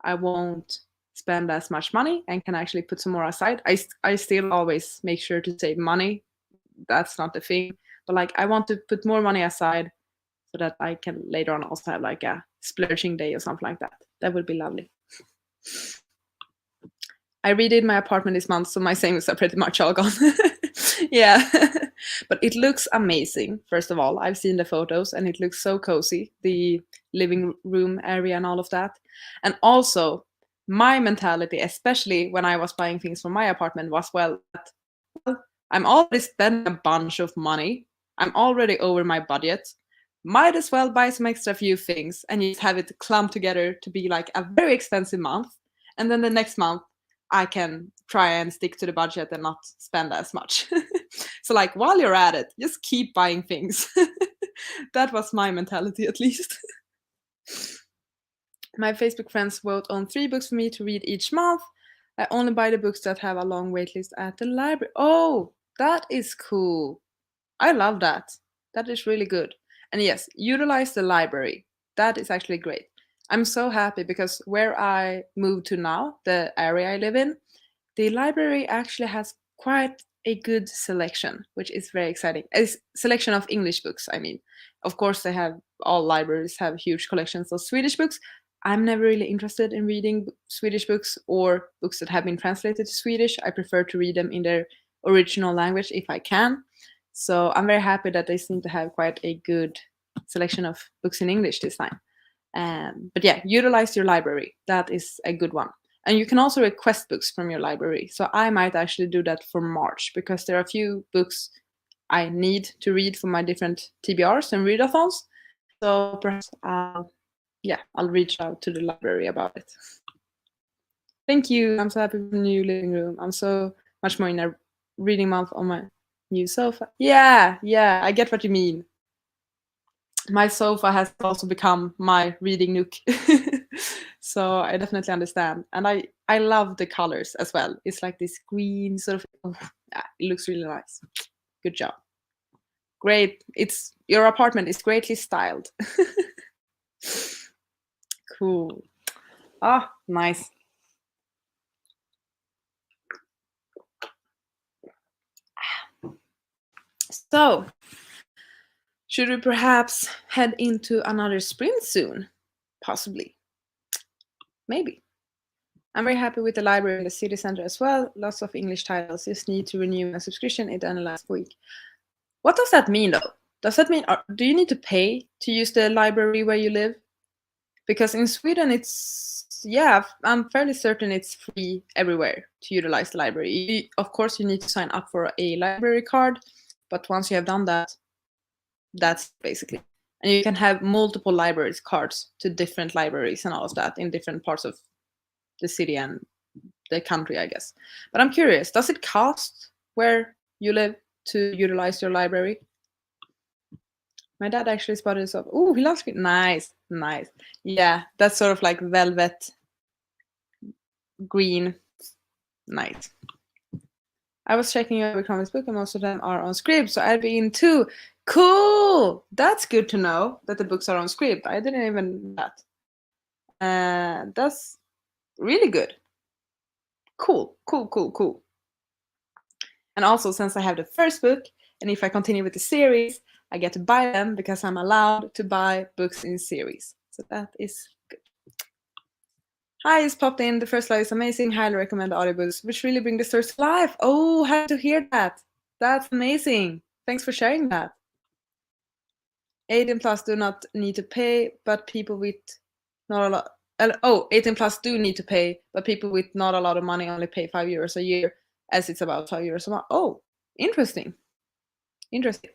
I won't spend as much money and can actually put some more aside. I still always make sure to save money. That's not the thing. But like, I want to put more money aside so that I can later on also have like a splurging day or something like that. That would be lovely. I redid my apartment this month, so my savings are pretty much all gone. Yeah. But it looks amazing. First of all, I've seen the photos and it looks so cozy, the living room area and all of that. And also, my mentality, especially when I was buying things for my apartment, was, well, I'm already spending a bunch of money. I'm already over my budget. Might as well buy some extra few things and just have it clump together to be like a very expensive month. And then the next month, I can try and stick to the budget and not spend as much. So like, while you're at it, just keep buying things. That was my mentality, at least. My Facebook friends vote on 3 books for me to read each month. I only buy the books that have a long waitlist at the library. Oh, that is cool. I love that. That is really good. And yes, utilize the library. That is actually great. I'm so happy because where I moved to now, the area I live in, the library actually has quite a good selection, which is very exciting. A selection of English books, I mean. Of course, they have all libraries have huge collections of Swedish books. I'm never really interested in reading Swedish books or books that have been translated to Swedish. I prefer to read them in their original language if I can. So I'm very happy that they seem to have quite a good selection of books in English this time. But yeah, utilize your library. That is a good one. And you can also request books from your library. So I might actually do that for March because there are a few books I need to read for my different TBRs and readathons. So perhaps I'll reach out to the library about it. Thank you. I'm so happy with the new living room. I'm so much more in a reading month on my new sofa. Yeah, I get what you mean. My sofa has also become my reading nook. So I definitely understand. And I love the colors as well. It's like this green sort of, it looks really nice. Good job. Great. Your apartment is greatly styled. Cool. Ah, nice. So, should we perhaps head into another sprint soon? Possibly. Maybe. I'm very happy with the library in the city center as well. Lots of English titles. Just need to renew my subscription. It ended last week. What does that mean, though? Does that mean, do you need to pay to use the library where you live? Because in Sweden, I'm fairly certain it's free everywhere to utilize the library. Of course, you need to sign up for a library card, but once you have done that, that's basically. And you can have multiple libraries cards to different libraries and all of that in different parts of the city and the country, I guess. But I'm curious, does it cost where you live to utilize your library? My dad actually spotted this up. Oh, he loves it. Nice. Yeah, that's sort of like velvet green. Nice. I was checking your Abercrombie's book and most of them are on Scribd, so I'd be in too. Cool! That's good to know that the books are on Scribd. I didn't even know that. That's really good. Cool. And also, since I have the first book, and if I continue with the series, I get to buy them because I'm allowed to buy books in series. So that is good. Hi, it's popped in. The first slide is amazing. Highly recommend the audiobooks, which really bring the stories to life. Oh, happy to hear that. That's amazing. Thanks for sharing that. 18 plus do not need to pay, but people with not a lot. 18 plus do need to pay, but people with not a lot of money only pay €5 a year, as it's about €5 a month. Oh, interesting.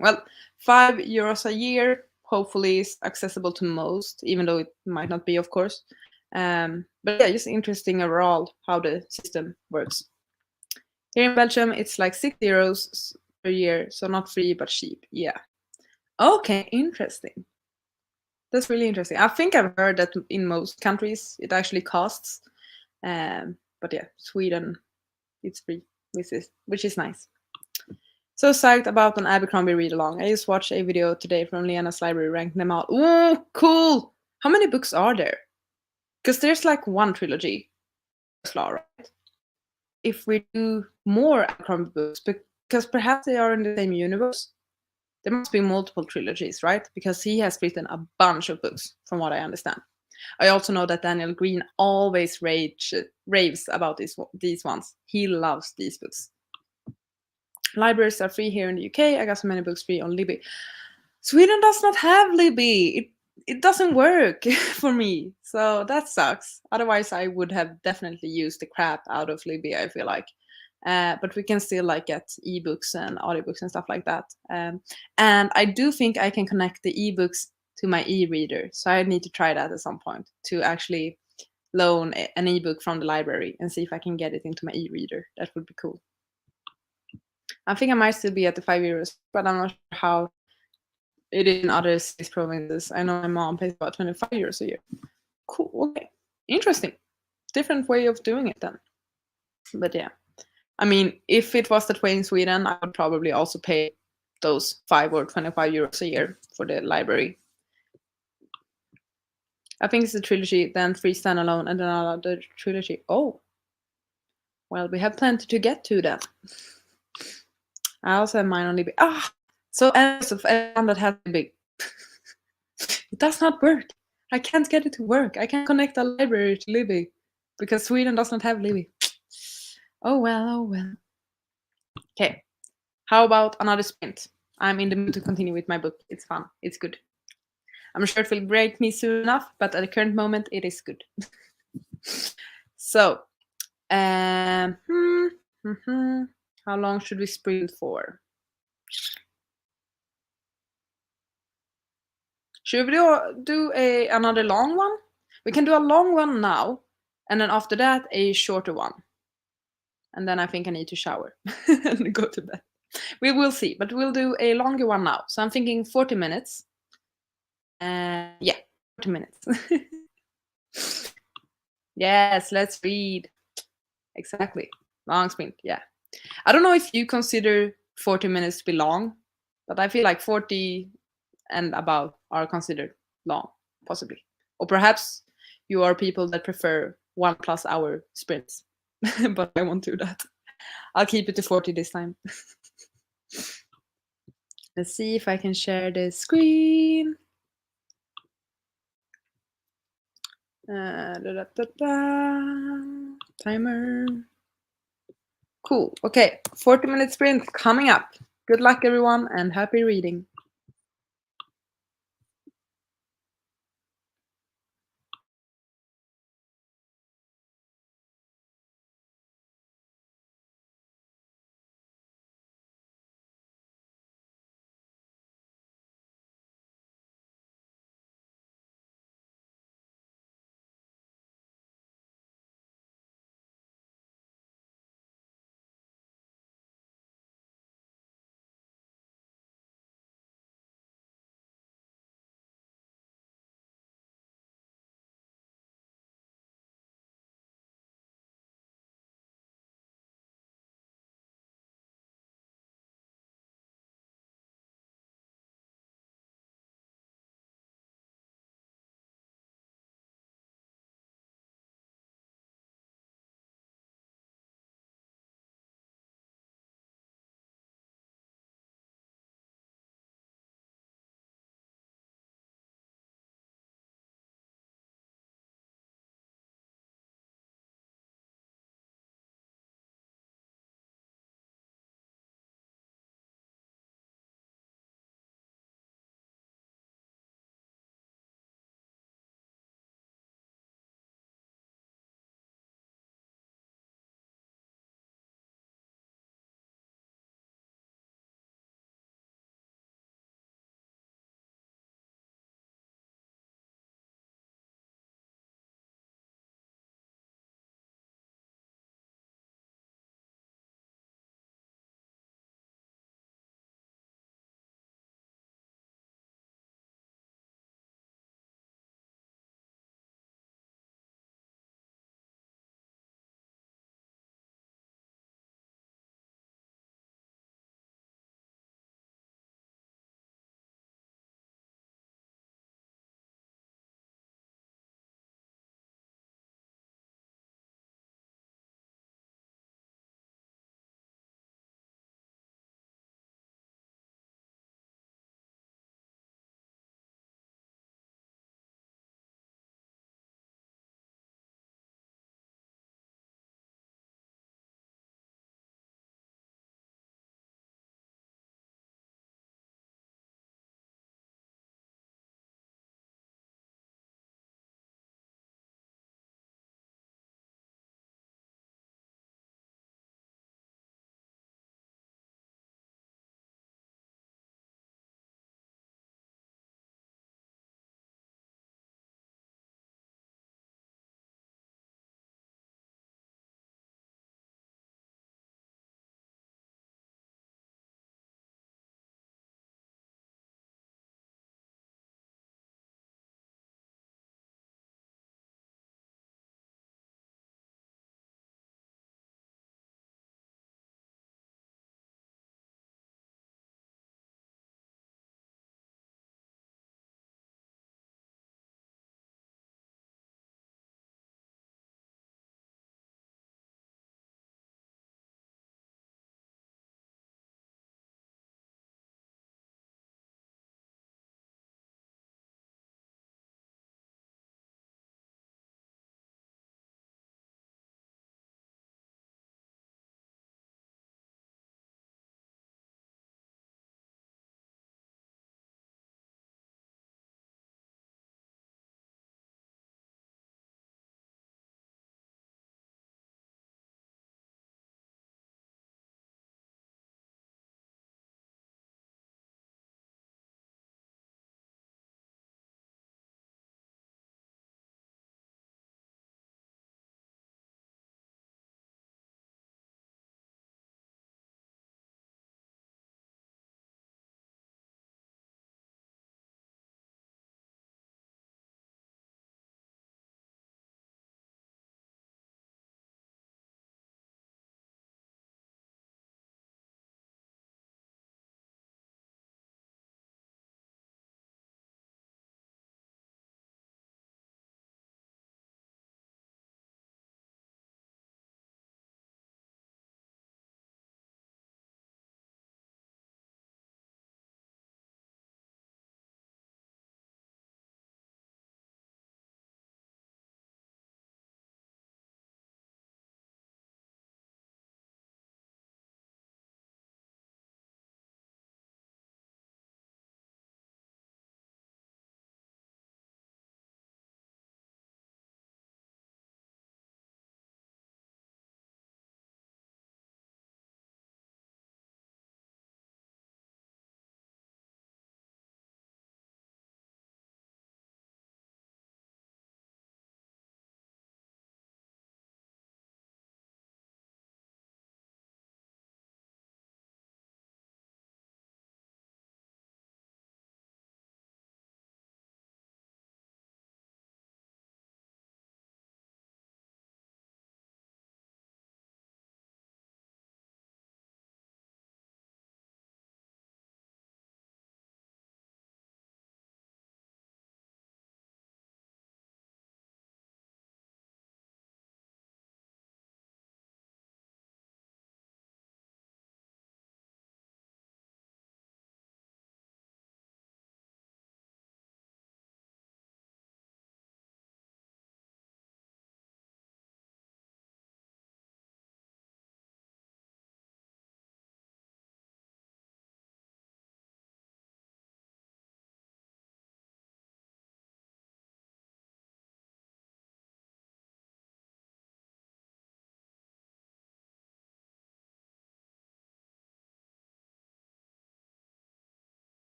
Well, €5 a year hopefully is accessible to most, even though it might not be, of course. But yeah, just interesting overall how the system works. Here in Belgium, it's like €6 per year, so not free but cheap. Yeah. Okay, interesting. That's really interesting. I think I've heard that in most countries it actually costs, but yeah, Sweden it's free, which is nice. So psyched about an Abercrombie read along. I just watched a video today from Lena's library ranking them out. Oh, cool! How many books are there? Because there's like one trilogy, right? If we do more Abercrombie books, because perhaps they are in the same universe, there must be multiple trilogies, right? Because he has written a bunch of books, from what I understand. I also know that Daniel Green always raves about these ones. He loves these books. Libraries are free here in the UK. I got so many books free on Libby. Sweden does not have Libby. It doesn't work for me. So that sucks. Otherwise, I would have definitely used the crap out of Libby, I feel like. But we can still like get ebooks and audiobooks and stuff like that. And I do think I can connect the ebooks to my e-reader. So I need to try that at some point to actually loan an ebook from the library and see if I can get it into my e-reader. That would be cool. I think I might still be at the €5, but I'm not sure how it is in other 6 provinces. I know my mom pays about €25 a year. Cool. Okay. Interesting. Different way of doing it then. But yeah. I mean, if it was that way in Sweden, I would probably also pay those 5 or 25 euros a year for the library. I think it's a trilogy, then 3 standalone, and then another trilogy. Oh. Well, we have plenty to get to then. I also have mine on Libby. So as of everyone that has Libby. It does not work. I can't get it to work. I can't connect a library to Libby because Sweden does not have Libby. Oh well, oh well. Okay. How about another sprint? I'm in the mood to continue with my book. It's fun. It's good. I'm sure it will break me soon enough, but at the current moment, it is good. So, how long should we sprint for? Should we do another long one? We can do a long one now, and then after that, a shorter one. And then I think I need to shower and go to bed. We will see, but we'll do a longer one now. So I'm thinking 40 minutes. Yeah, 40 minutes. Yes, let's read. Exactly. Long sprint, yeah. I don't know if you consider 40 minutes to be long, but I feel like 40 and above are considered long, possibly. Or perhaps you are people that prefer 1+ hour sprints, but I won't do that. I'll keep it to 40 this time. Let's see if I can share the screen. Timer. Cool. Okay, 40-minute sprint coming up. Good luck, everyone, and happy reading.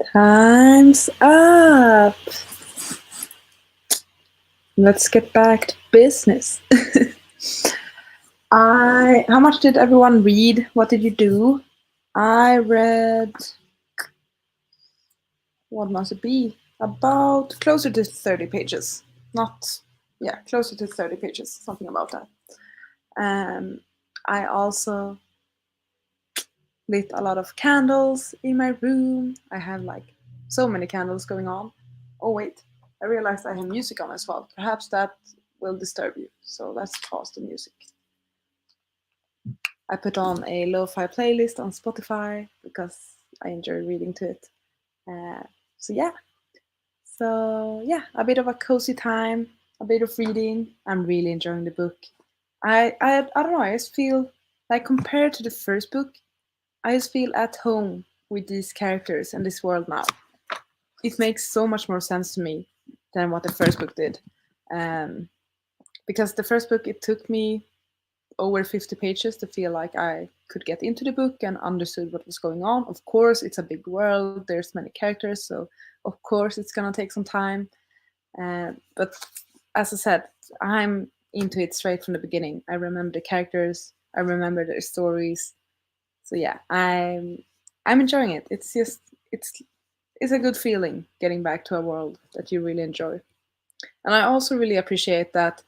Time's up. Let's get back to business. How much did everyone read? What did you do? I read, what must it be? About closer to 30 pages. Closer to 30 pages, something about that. I also lit a lot of candles in my room. I have like so many candles going on. Oh wait, I realized I have music on as well. Perhaps that will disturb you, so let's pause the music. I put on a lo-fi playlist on Spotify because I enjoy reading to it. A bit of a cozy time, a bit of reading. I'm really enjoying the book. I don't know, I just feel like compared to the first book, I just feel at home with these characters and this world now. It makes so much more sense to me than what the first book did. Because the first book, it took me over 50 pages to feel like I could get into the book and understood what was going on. Of course, it's a big world, there's many characters, so of course it's gonna take some time. But as I said, I'm into it straight from the beginning. I remember the characters, I remember their stories. So yeah, I'm enjoying it. It's a good feeling getting back to a world that you really enjoy. And I also really appreciate that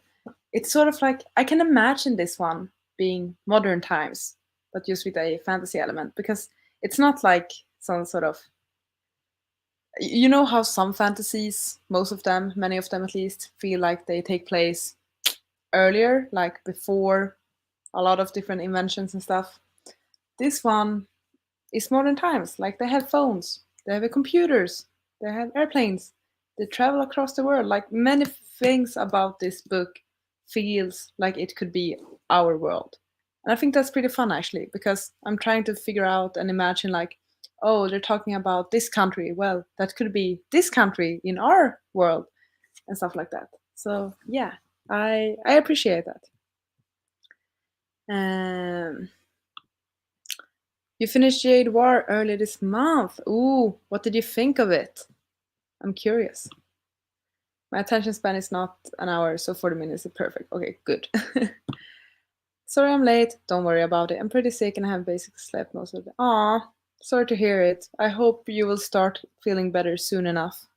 it's sort of like I can imagine this one being modern times, but just with a fantasy element, because it's not like some sort of, you know how some fantasies, most of them, many of them at least, feel like they take place earlier, like before a lot of different inventions and stuff. This one is modern times. Like they have phones, they have computers, they have airplanes, they travel across the world. Like many things about this book feels like it could be our world. And I think that's pretty fun actually, because I'm trying to figure out and imagine like, oh, they're talking about this country. Well, that could be this country in our world and stuff like that. So yeah, I appreciate that. You finished Jade War earlier this month. Ooh, what did you think of it? I'm curious. My attention span is not an hour, so 40 minutes is perfect. Okay, good. Sorry I'm late. Don't worry about it. I'm pretty sick and I have basically slept most of the day. Aw, sorry to hear it. I hope you will start feeling better soon enough.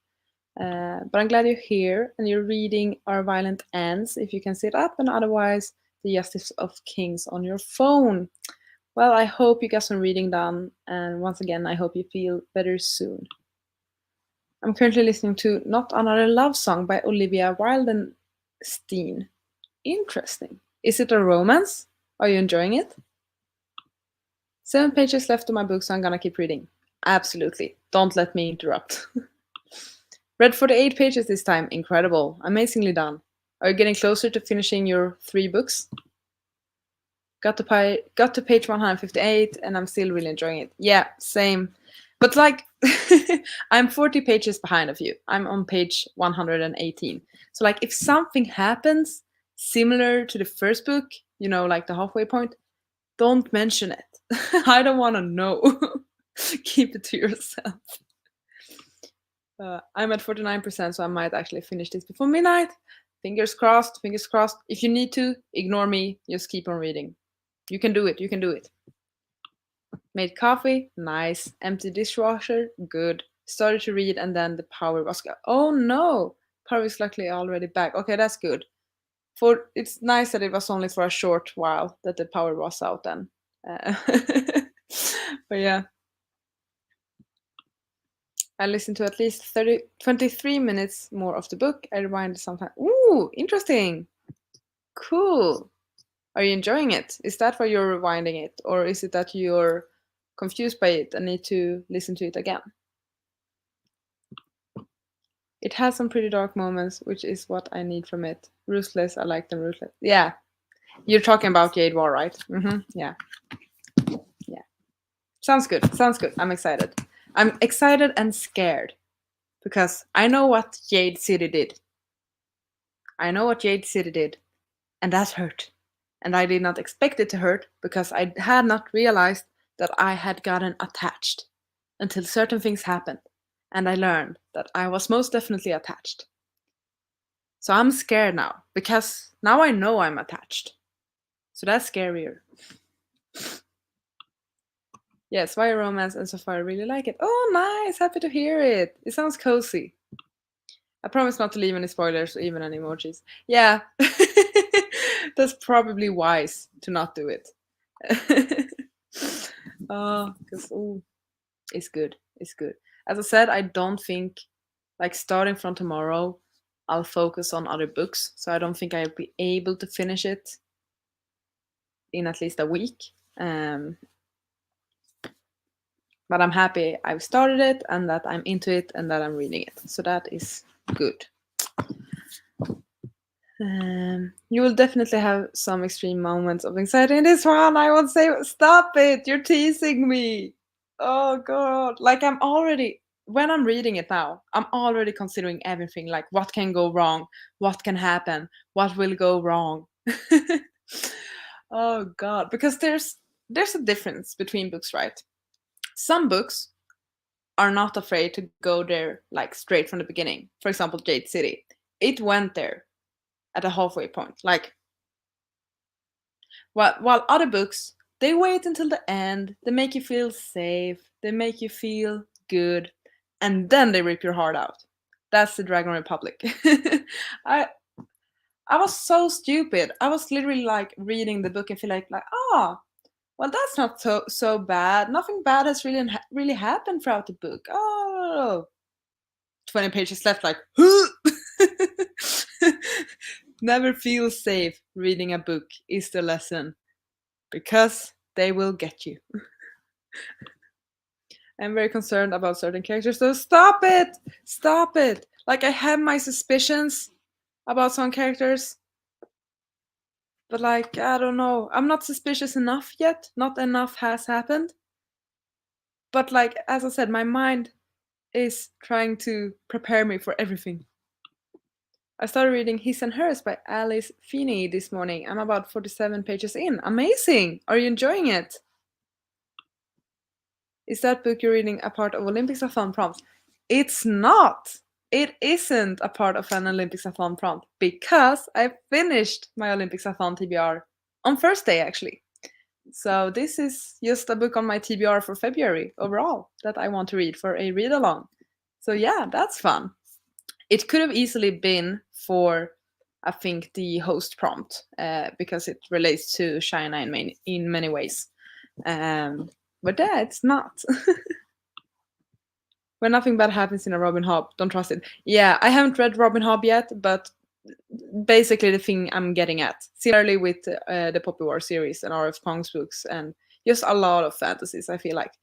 But I'm glad you're here and you're reading Our Violent Ends if you can sit up, and otherwise The Justice of Kings on your phone. Well, I hope you got some reading done, and once again, I hope you feel better soon. I'm currently listening to Not Another Love Song by Olivia Wildenstein. Interesting. Is it a romance? Are you enjoying it? 7 pages left of my book, so I'm gonna keep reading. Absolutely. Don't let me interrupt. Read 48 pages this time. Incredible. Amazingly done. Are you getting closer to finishing your 3 books? Got to page 158 and I'm still really enjoying it. Yeah, same. But like, I'm 40 pages behind of you. I'm on page 118. So like, if something happens similar to the first book, you know, like the halfway point, don't mention it. I don't want to know. Keep it to yourself. I'm at 49%, so I might actually finish this before midnight. Fingers crossed, fingers crossed. If you need to, ignore me. Just keep on reading. You can do it, you can do it. Made coffee, nice. Empty dishwasher, good. Started to read and then the power was gone. Oh no! Power is luckily already back. Okay, that's good. It's nice that it was only for a short while that the power was out then. But yeah. I listened to at least 23 minutes more of the book. I rewinded sometime. Ooh, interesting. Cool. Are you enjoying it? Is that why you're rewinding it? Or is it that you're confused by it and need to listen to it again? It has some pretty dark moments, which is what I need from it. Ruthless, I like them ruthless. Yeah. You're talking about Jade War, right? Mm-hmm. Yeah. Yeah. Sounds good. Sounds good. I'm excited. I'm excited and scared. Because I know what Jade City did. I know what Jade City did. And that hurt. And I did not expect it to hurt because I had not realized that I had gotten attached until certain things happened. and I learned that I was most definitely attached. So I'm scared now, because now I know I'm attached. So that's scarier. Yes, why romance, and so far I really like it. Oh, nice! Happy to hear it. It sounds cozy. I promise not to leave any spoilers or even any emojis. Yeah, that's probably wise to not do it. Because it's good. It's good. As I said, I don't think, like, starting from tomorrow, I'll focus on other books. So I don't think I'll be able to finish it in at least a week. But I'm happy I've started it and that I'm into it and that I'm reading it. So that is good. You will definitely have some extreme moments of anxiety in this one. I won't say, stop it, you're teasing me. Oh God. Like, when I'm reading it now, I'm already considering everything, like what can go wrong, what can happen, what will go wrong. Oh God. Because there's a difference between books, right? Some books are not afraid to go there, like, straight from the beginning. For example, Jade City. It went there at a halfway point. Like, while other books, they wait until the end, they make you feel safe, they make you feel good, and then they rip your heart out. That's the Dragon Republic. I I was so stupid. I was literally like reading the book and feel like, well, that's not so bad. Nothing bad has really happened throughout the book. Oh, 20 pages left, like, never feel safe reading a book is the lesson, because they will get you. I'm very concerned about certain characters, so stop it! Stop it! Like, I have my suspicions about some characters, but, like, I don't know. I'm not suspicious enough yet. Not enough has happened. But, like, as I said, my mind is trying to prepare me for everything. I started reading His and Hers by Alice Feeney this morning. I'm about 47 pages in. Amazing! Are you enjoying it? Is that book you're reading a part of OlympicsAthon prompt? It's not! It isn't a part of an OlympicsAthon prompt, because I finished my OlympicsAthon TBR on Thursday, actually. So this is just a book on my TBR for February overall that I want to read for a read-along. So yeah, that's fun. It could have easily been for, I think, the host prompt, because it relates to China in many ways. But yeah, it's not. When nothing bad happens in a Robin Hobb, don't trust it. Yeah, I haven't read Robin Hobb yet, but basically the thing I'm getting at. Similarly with the Poppy War series and R.F. Kuang's books, and just a lot of fantasies, I feel like.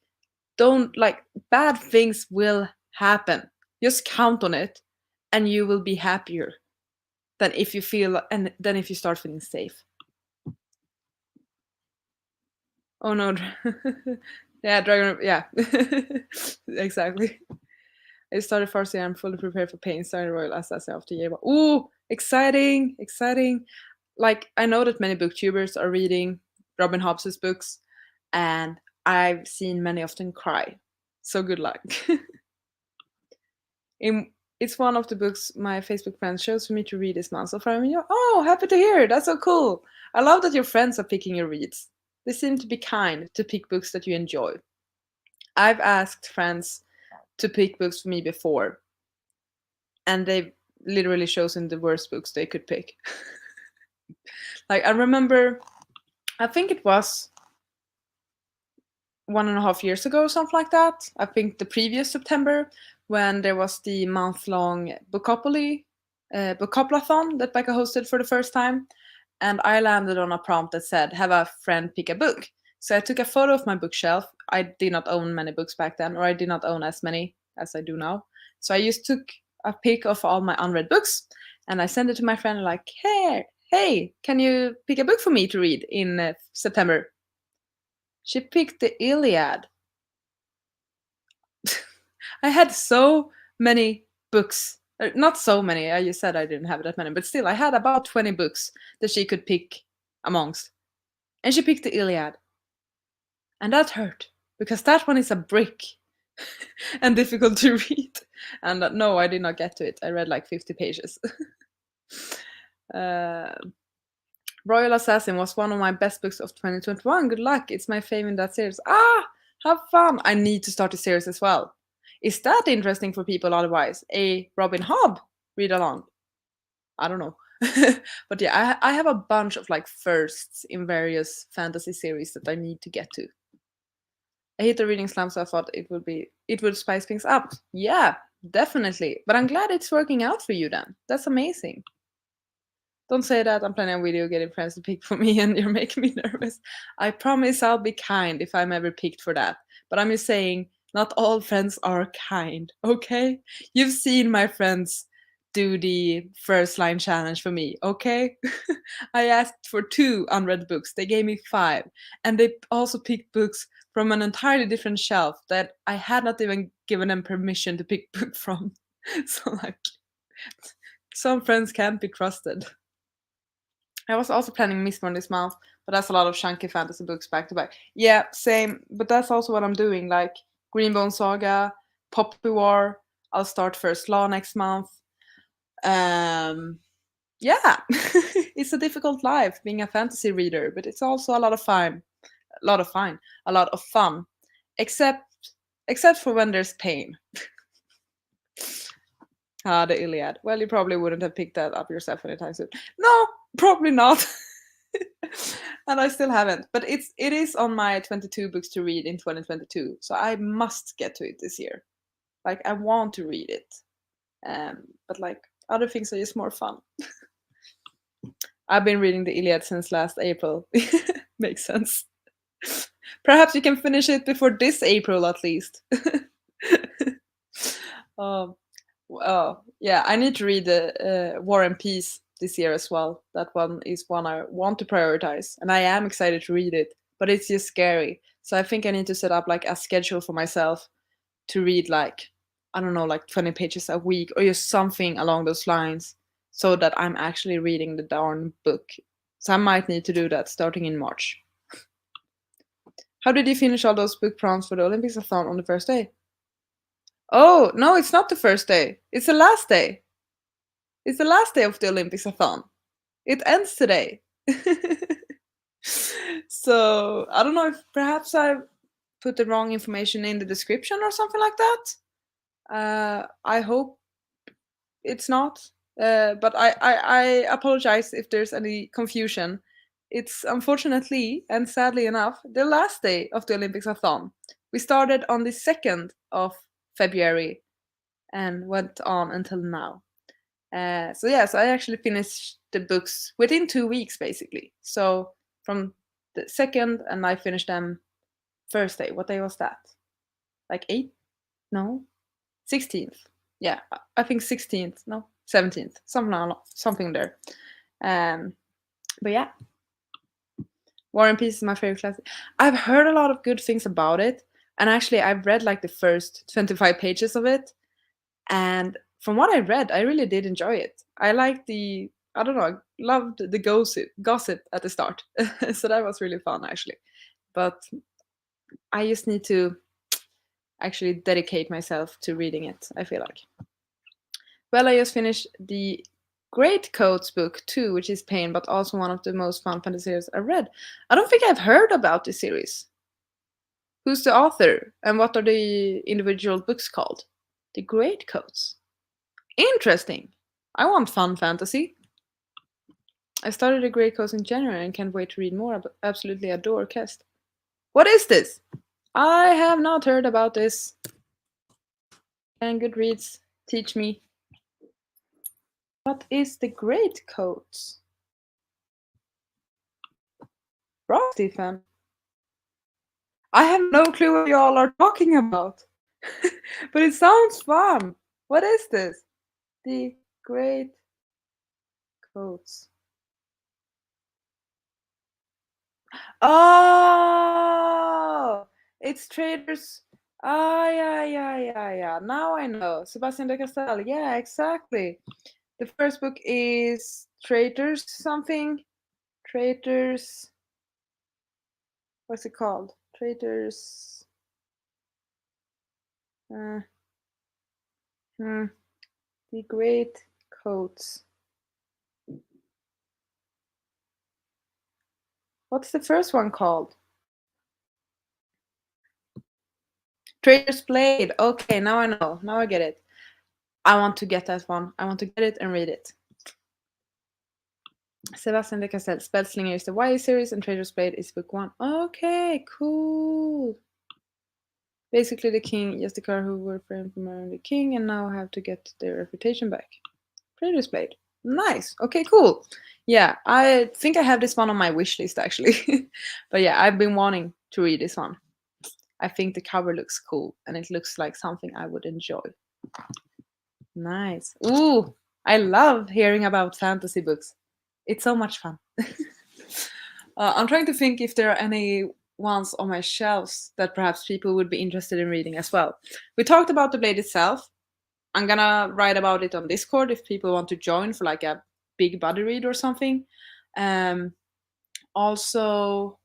Bad things will happen. Just count on it, and you will be happier than if you start feeling safe. Oh no. Yeah, Dragon. Yeah. Exactly. I started first year. I'm fully prepared for pain. Starting Royal Assassin after year. Ooh, exciting! Like, I know that many booktubers are reading Robin Hobbs's books, and I've seen many of them cry. So good luck. It's one of the books my Facebook friends chose for me to read this month. So far, oh, happy to hear. That's so cool. I love that your friends are picking your reads. They seem to be kind to pick books that you enjoy. I've asked friends to pick books for me before, and they've literally chosen the worst books they could pick. Like, I remember, I think it was 1.5 years ago or something like that. I think the previous September, when there was the month-long Bookopoly, Bookoplathon that Becca hosted for the first time, and I landed on a prompt that said, have a friend pick a book. So I took a photo of my bookshelf. I did not own many books back then, or I did not own as many as I do now. So I just took a pic of all my unread books, and I sent it to my friend, like, hey, can you pick a book for me to read in September? She picked the Iliad. I had so many books. Not so many, I just said I didn't have that many, but still, I had about 20 books that she could pick amongst. And she picked the Iliad. And that hurt, because that one is a brick. and difficult to read. And no, I did not get to it. I read like 50 pages. Royal Assassin was one of my best books of 2021. Good luck. It's my favorite in that series. Ah, have fun. I need to start a series as well. Is that interesting for people otherwise? A Robin Hobb read along? I don't know. But yeah, I have a bunch of like firsts in various fantasy series that I need to get to. I hit the reading slump, so I thought it would spice things up. Yeah, definitely. But I'm glad it's working out for you then. That's amazing. Don't say that. I'm planning on video getting friends to pick for me and you're making me nervous. I promise I'll be kind if I'm ever picked for that. But I'm just saying, not all friends are kind, okay? You've seen my friends do the first line challenge for me, okay? I asked for 2 unread books. They gave me 5. And they also picked books from an entirely different shelf that I had not even given them permission to pick book from. So like, some friends can't be trusted. I was also planning Mistborn this month, but that's a lot of chunky fantasy books back to back. Yeah, same. But that's also what I'm doing. Like Greenbone Saga, Poppy War. I'll start First Law next month. Yeah, it's a difficult life being a fantasy reader, but it's also a lot of fun. A lot of fun. A lot of fun. Except for when there's pain. Ah, the Iliad. Well, you probably wouldn't have picked that up yourself anytime soon. No, probably not. And I still haven't. But it is on my 22 books to read in 2022. So I must get to it this year. Like I want to read it. But like other things are just more fun. I've been reading the Iliad since last April. Makes sense. Perhaps you can finish it before this April at least. Yeah, I need to read the War and Peace this year as well. That one is one I want to prioritize, and I am excited to read it, but it's just scary. So I think I need to set up like a schedule for myself to read like, I don't know, like 20 pages a week or just something along those lines so that I'm actually reading the darn book. So I might need to do that starting in March. How did you finish all those book prompts for the OlympicsAthon on the first day? Oh, no, it's not the first day. It's the last day. It's the last day of the OlympicsAthon. It ends today. So I don't know if perhaps I put the wrong information in the description or something like that. I hope it's not. But I apologize if there's any confusion. It's unfortunately and sadly enough the last day of the OlympicsAthon. We started on the 2nd of February and went on until now. So I actually finished the books within 2 weeks basically. So from the 2nd, and I finished them Thursday. What day was that? Like 8th? No, 16th. Yeah, I think 16th. No, 17th. Something there. But yeah, War and Peace is my favorite classic. I've heard a lot of good things about it, and actually I've read like the first 25 pages of it, and from what I read, I really did enjoy it. I liked I don't know, I loved the gossip at the start. So that was really fun actually. But I just need to actually dedicate myself to reading it, I feel like. Well, I just finished the Great Coats book too, which is pain, but also one of the most fun fantasy series I read. I don't think I've heard about this series. Who's the author, and what are the individual books called? The Great Coats. Interesting. I want fun fantasy. I started The Great Coats in January and can't wait to read more. Absolutely adore Kest. What is this? I have not heard about this. Can Goodreads teach me? What is the Great Coats? Right, Stephen. I have no clue what you all are talking about. But it sounds fun. What is this? The Great Coats. Oh, it's traders. Ah, yeah. Now I know. Sebastian de Castel. Yeah, exactly. The first book is Traitors something. Traitors. What's it called? Traitors. The Great Coats. What's the first one called? Trader's Blade. Okay, now I know. Now I get it. I want to get that one. I want to get it and read it. Sebastian de Castell. Spellslinger is the YA series and Trader's Blade is book 1. Okay, cool. Basically the king, yes, the car who were framed from marrying the king and now have to get their reputation back. Trader's Blade. Nice. Okay, cool. Yeah, I think I have this one on my wish list actually. But yeah, I've been wanting to read this one. I think the cover looks cool and it looks like something I would enjoy. Nice. Ooh, I love hearing about fantasy books. It's so much fun. I'm trying to think if there are any ones on my shelves that perhaps people would be interested in reading as well. We talked about the blade itself. I'm gonna write about it on Discord if people want to join for like a big buddy read or something. Also,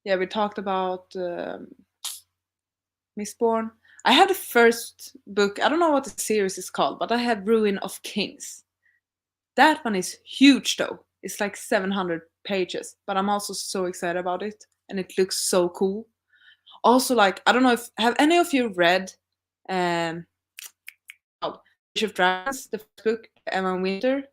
yeah, we talked about Mistborn. I have the first book. I don't know what the series is called, but I have Ruin of Kings. That one is huge though. It's like 700 pages, but I'm also so excited about it and it looks so cool. Also, like, I don't know if have any of you read Age of Dragons, the first book, Emma Winter?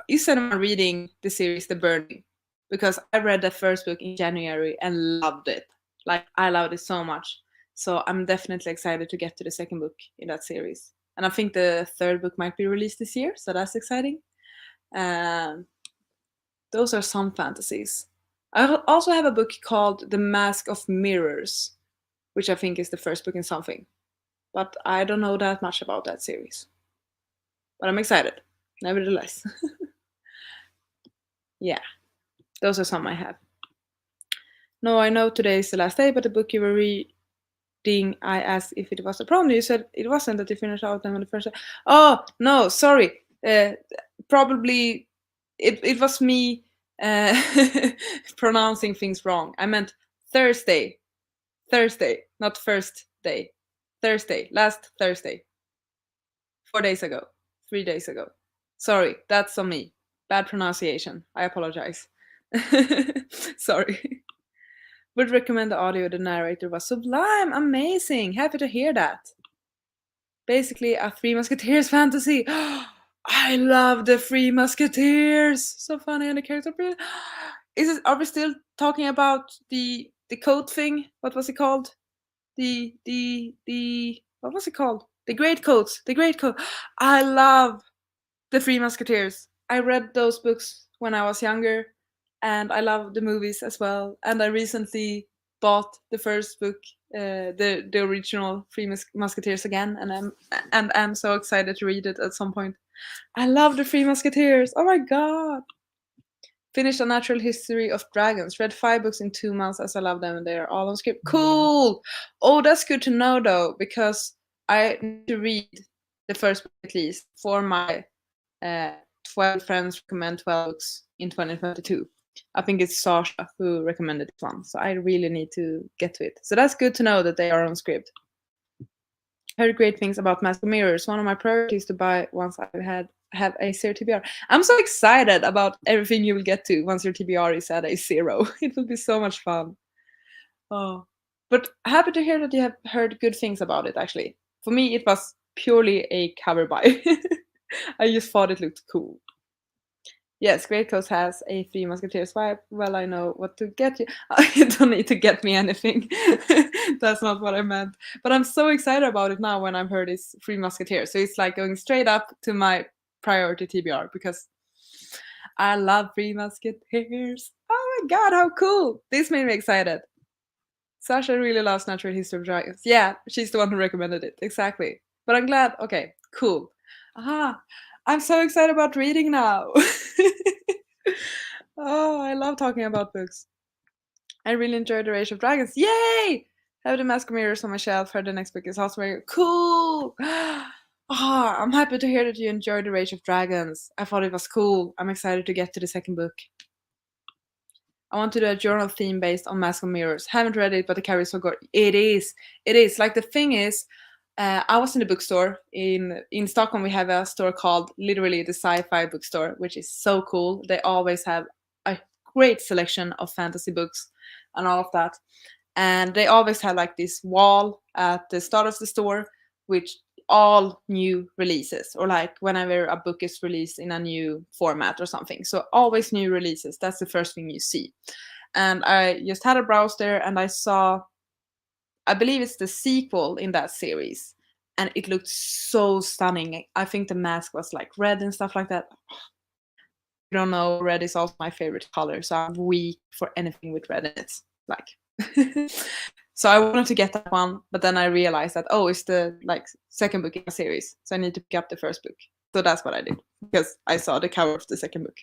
Is anyone reading the series The Burning? Because I read the first book in January and loved it. Like, I loved it so much. So I'm definitely excited to get to the second book in that series. And I think the third book might be released this year, so that's exciting. Those are some fantasies. I also have a book called The Mask of Mirrors, which I think is the first book in something. But I don't know that much about that series. But I'm excited, nevertheless. Yeah, those are some I have. No, I know today is the last day, but the book you were reading, I asked if it was a problem. You said it wasn't, that you finished out them on the first day. Oh, no, sorry. Probably it was me pronouncing things wrong. I meant Thursday. Thursday, not first day. Thursday, last Thursday. 4 days ago. 3 days ago. Sorry, that's on me. Bad pronunciation. I apologize. Sorry. Would recommend the audio. The narrator was sublime. Amazing. Happy to hear that. Basically a Three Musketeers fantasy. I love the Three Musketeers. So funny, and the character. Are we still talking about the coat thing? What was it called? What was it called? The Great Coats. The Great Coat. I love the Three Musketeers. I read those books when I was younger, and I love the movies as well. And I recently bought the first book, the original Three Musketeers again, and I'm so excited to read it at some point. I love the Three Musketeers. Oh my god! Finished A Natural History of Dragons. Read 5 books in 2 months as I love them and they are all on script. Cool! Oh, that's good to know though, because I need to read the first book at least for my 12 friends recommend 12 books in 2022. I think it's Sasha who recommended this one, so I really need to get to it. So that's good to know that they are on script. Heard great things about Mask of Mirrors. One of my priorities to buy once I have a 0 TBR. I'm so excited about everything you will get to once your TBR is at a 0. It will be so much fun. Oh, but happy to hear that you have heard good things about it. Actually, for me, it was purely a cover buy. I just thought it looked cool. Yes, Great Coast has a Three Musketeers vibe. Well, I know what to get you. You don't need to get me anything. That's not what I meant. But I'm so excited about it now when I've heard it's Three Musketeers. So it's like going straight up to my priority TBR because I love Three Musketeers. Oh my god, how cool! This made me excited. Sasha really loves Natural History of Dragons. Yeah, she's the one who recommended it. Exactly. But I'm glad. Okay, cool. Aha. I'm so excited about reading now. Oh, I love talking about books. I really enjoyed The Rage of Dragons. Yay! Have the Mask of Mirrors on my shelf. Heard the next book is also very cool. Oh, I'm happy to hear that you enjoyed The Rage of Dragons. I thought it was cool. I'm excited to get to the second book. I want to do a journal theme based on Mask of Mirrors. Haven't read it, but the cover is so good. It is. It is. Like, the thing is, I was in the bookstore in Stockholm. We have a store called literally the Sci-Fi Bookstore, which is so cool. They always have a great selection of fantasy books and all of that. And they always have like this wall at the start of the store, which all new releases, or like whenever a book is released in a new format or something. So always new releases. That's the first thing you see. And I just had a browse there, and I saw, I believe it's the sequel in that series, and it looked so stunning. I think the mask was like red and stuff like that. You don't know, red is also my favorite color, so I'm weak for anything with red in it. Like, so I wanted to get that one, but then I realized that, oh, it's the like second book in a series, so I need to pick up the first book. So that's what I did, because I saw the cover of the second book.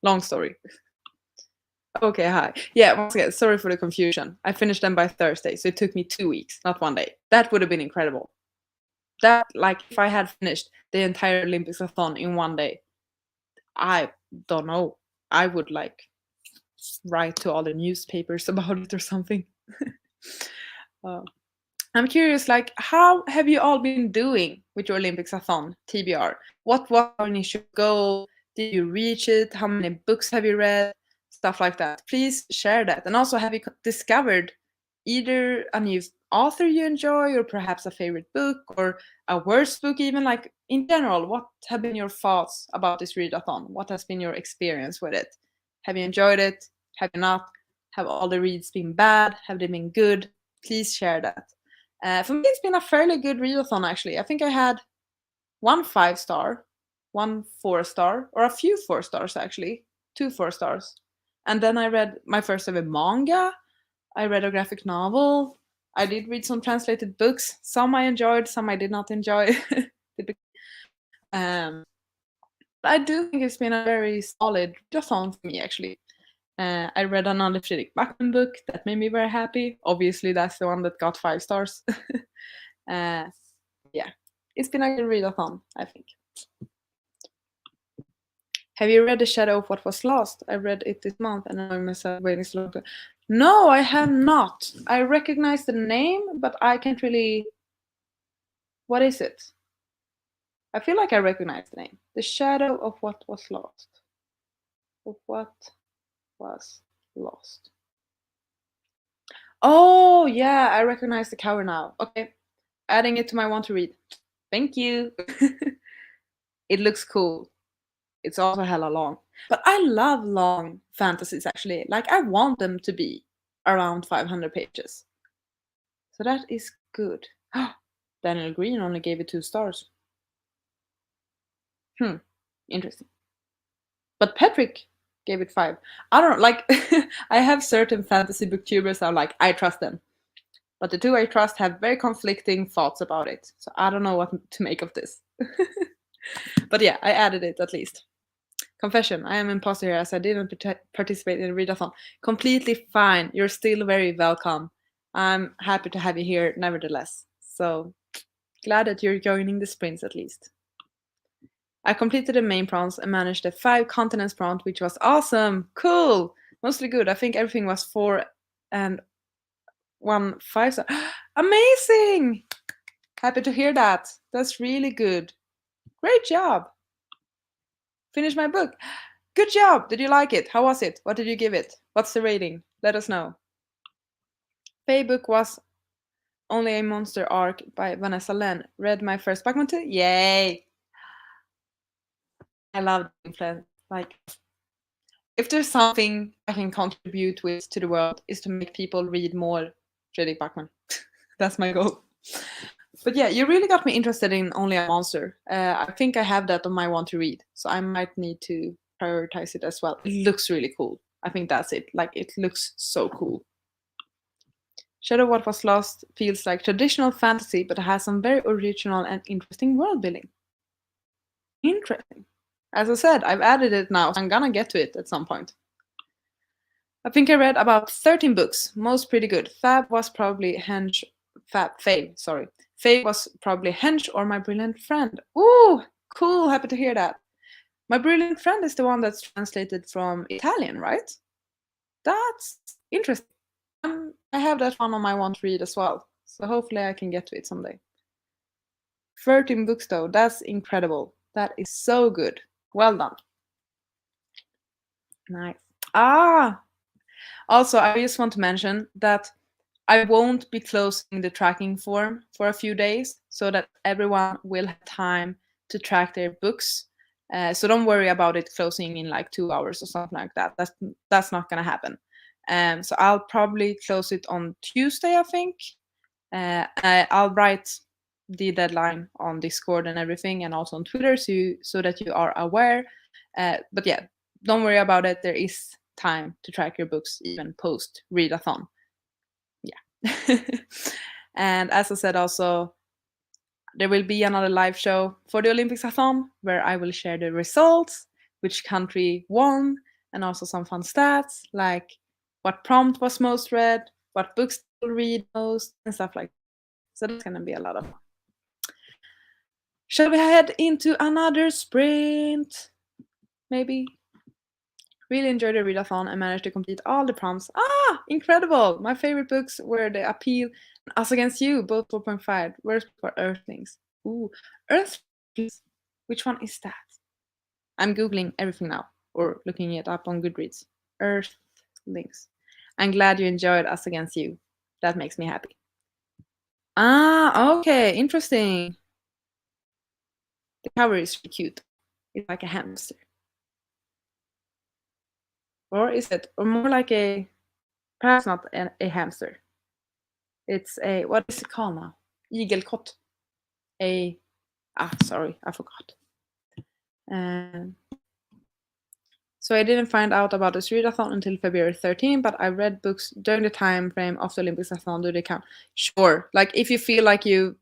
Long story. Okay, hi. Yeah, once again, sorry for the confusion. I finished them by Thursday, so it took me 2 weeks, not 1 day. That would have been incredible. That, like, if I had finished the entire OlympicsAthon in 1 day, I don't know. I would, like, write to all the newspapers about it or something. I'm curious, like, how have you all been doing with your OlympicsAthon TBR? What was your initial goal? Did you reach it? How many books have you read? Stuff like that. Please share that. And also, have you discovered either a new author you enjoy, or perhaps a favorite book, or a worst book even? Like, in general, what have been your thoughts about this readathon? What has been your experience with it? Have you enjoyed it? Have you not? Have all the reads been bad? Have they been good? Please share that. For me, it's been a fairly good readathon, actually. I think I had 1 5-star, 1 4-star, or a few 4-stars, actually. 2 4-stars. And then I read my first ever manga. I read a graphic novel. I did read some translated books. Some I enjoyed, some I did not enjoy. I do think it's been a very solid readathon for me, actually. I read another Fredrik Backman book that made me very happy. Obviously, that's the one that got 5 stars. Yeah, it's been a good readathon, I think. Have you read The Shadow of What Was Lost? I read it this month, and I'm myself waiting so long. No, I have not. I recognize the name, but I can't really. What is it? I feel like I recognize the name. The Shadow of What Was Lost. Of what was lost. Oh, yeah, I recognize the cover now. Okay, adding it to my want to read. Thank you. It looks cool. It's also hella long. But I love long fantasies, actually. Like, I want them to be around 500 pages. So that is good. Daniel Green only gave it 2 stars. Interesting. But Patrick gave it 5. I don't know, like, I have certain fantasy booktubers I'm like, I trust them. But the 2 I trust have very conflicting thoughts about it. So I don't know what to make of this. But yeah, I added it at least. Confession, I am imposter here as I didn't participate in the readathon. Completely fine. You're still very welcome. I'm happy to have you here nevertheless. So glad that you're joining the sprints at least. I completed the main prompts and managed the 5 continents prompt, which was awesome. Cool. Mostly good. I think everything was 4 and 1 5-star. Amazing. Happy to hear that. That's really good. Great job. Finished my book. Good job. Did you like it? How was it? What did you give it? What's the rating? Let us know. Faye book was Only a Monster Arc by Vanessa Len. Read my first Backman too. Yay! I love influence. Like, if there's something I can contribute with to the world, is to make people read more Fredrik Backman. That's my goal. But yeah, you really got me interested in Only a Monster. I think I have that on my want to read, so I might need to prioritize it as well. It looks really cool. I think that's it. Like, it looks so cool. Shadow of What Was Lost feels like traditional fantasy, but it has some very original and interesting world building. Interesting. As I said, I've added it now, so I'm gonna get to it at some point. I think I read about 13 books, most pretty good. Faye was probably Henge or My Brilliant Friend. Ooh, cool, happy to hear that. My Brilliant Friend is the one that's translated from Italian, right? That's interesting. I have that one on my want to read as well, so hopefully I can get to it someday. 13 books though, that's incredible. That is so good. Well done. Nice. Also, I just want to mention that I won't be closing the tracking form for a few days so that everyone will have time to track their books. So don't worry about it closing in like 2 hours or something like that. That's not gonna happen. So I'll probably close it on Tuesday, I think. I'll write the deadline on Discord and everything, and also on Twitter, so that you are aware. But yeah, don't worry about it. There is time to track your books even post readathon. Yeah. And as I said, also there will be another live show for the OlympicsAthon where I will share the results, which country won, and also some fun stats like what prompt was most read, what books will read most, and stuff like that. So that's gonna be a lot of fun. Shall we head into another sprint? Maybe. Really enjoyed the readathon and managed to complete all the prompts. Incredible! My favorite books were The Appeal and Us Against You, both 4.5. Where's for Earthlings? Ooh, Earthlings? Which one is that? I'm Googling everything now, or looking it up on Goodreads. Earthlings. I'm glad you enjoyed Us Against You. That makes me happy. Okay, interesting. The cover is really cute. It's like a hamster. Or is it? Or more like a, perhaps not a hamster. It's a, what is it called now? Igelkott. Sorry, I forgot. So I didn't find out about this readathon until February 13, but I read books during the time frame of the OlympicsAthon. Do they count? Sure. Like if you feel like you,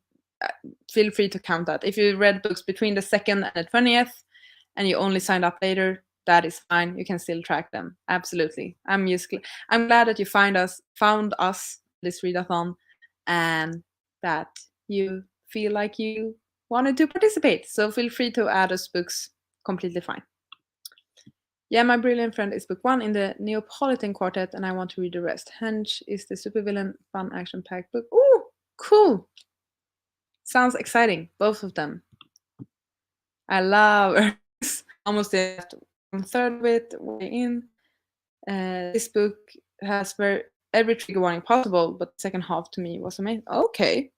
feel free to count that. If you read books between the 2nd and the 20th, and you only signed up later, that is fine. You can still track them. Absolutely. I'm glad that you found us this readathon, and that you feel like you wanted to participate. So feel free to add us books. Completely fine. Yeah, My Brilliant Friend is book 1 in the Neapolitan Quartet, and I want to read the rest. Hench is the supervillain, fun, action-packed book. Ooh, cool! Sounds exciting, both of them. I love almost left 1/3 of it way in. This book has every trigger warning possible, but the second half to me was amazing. Okay,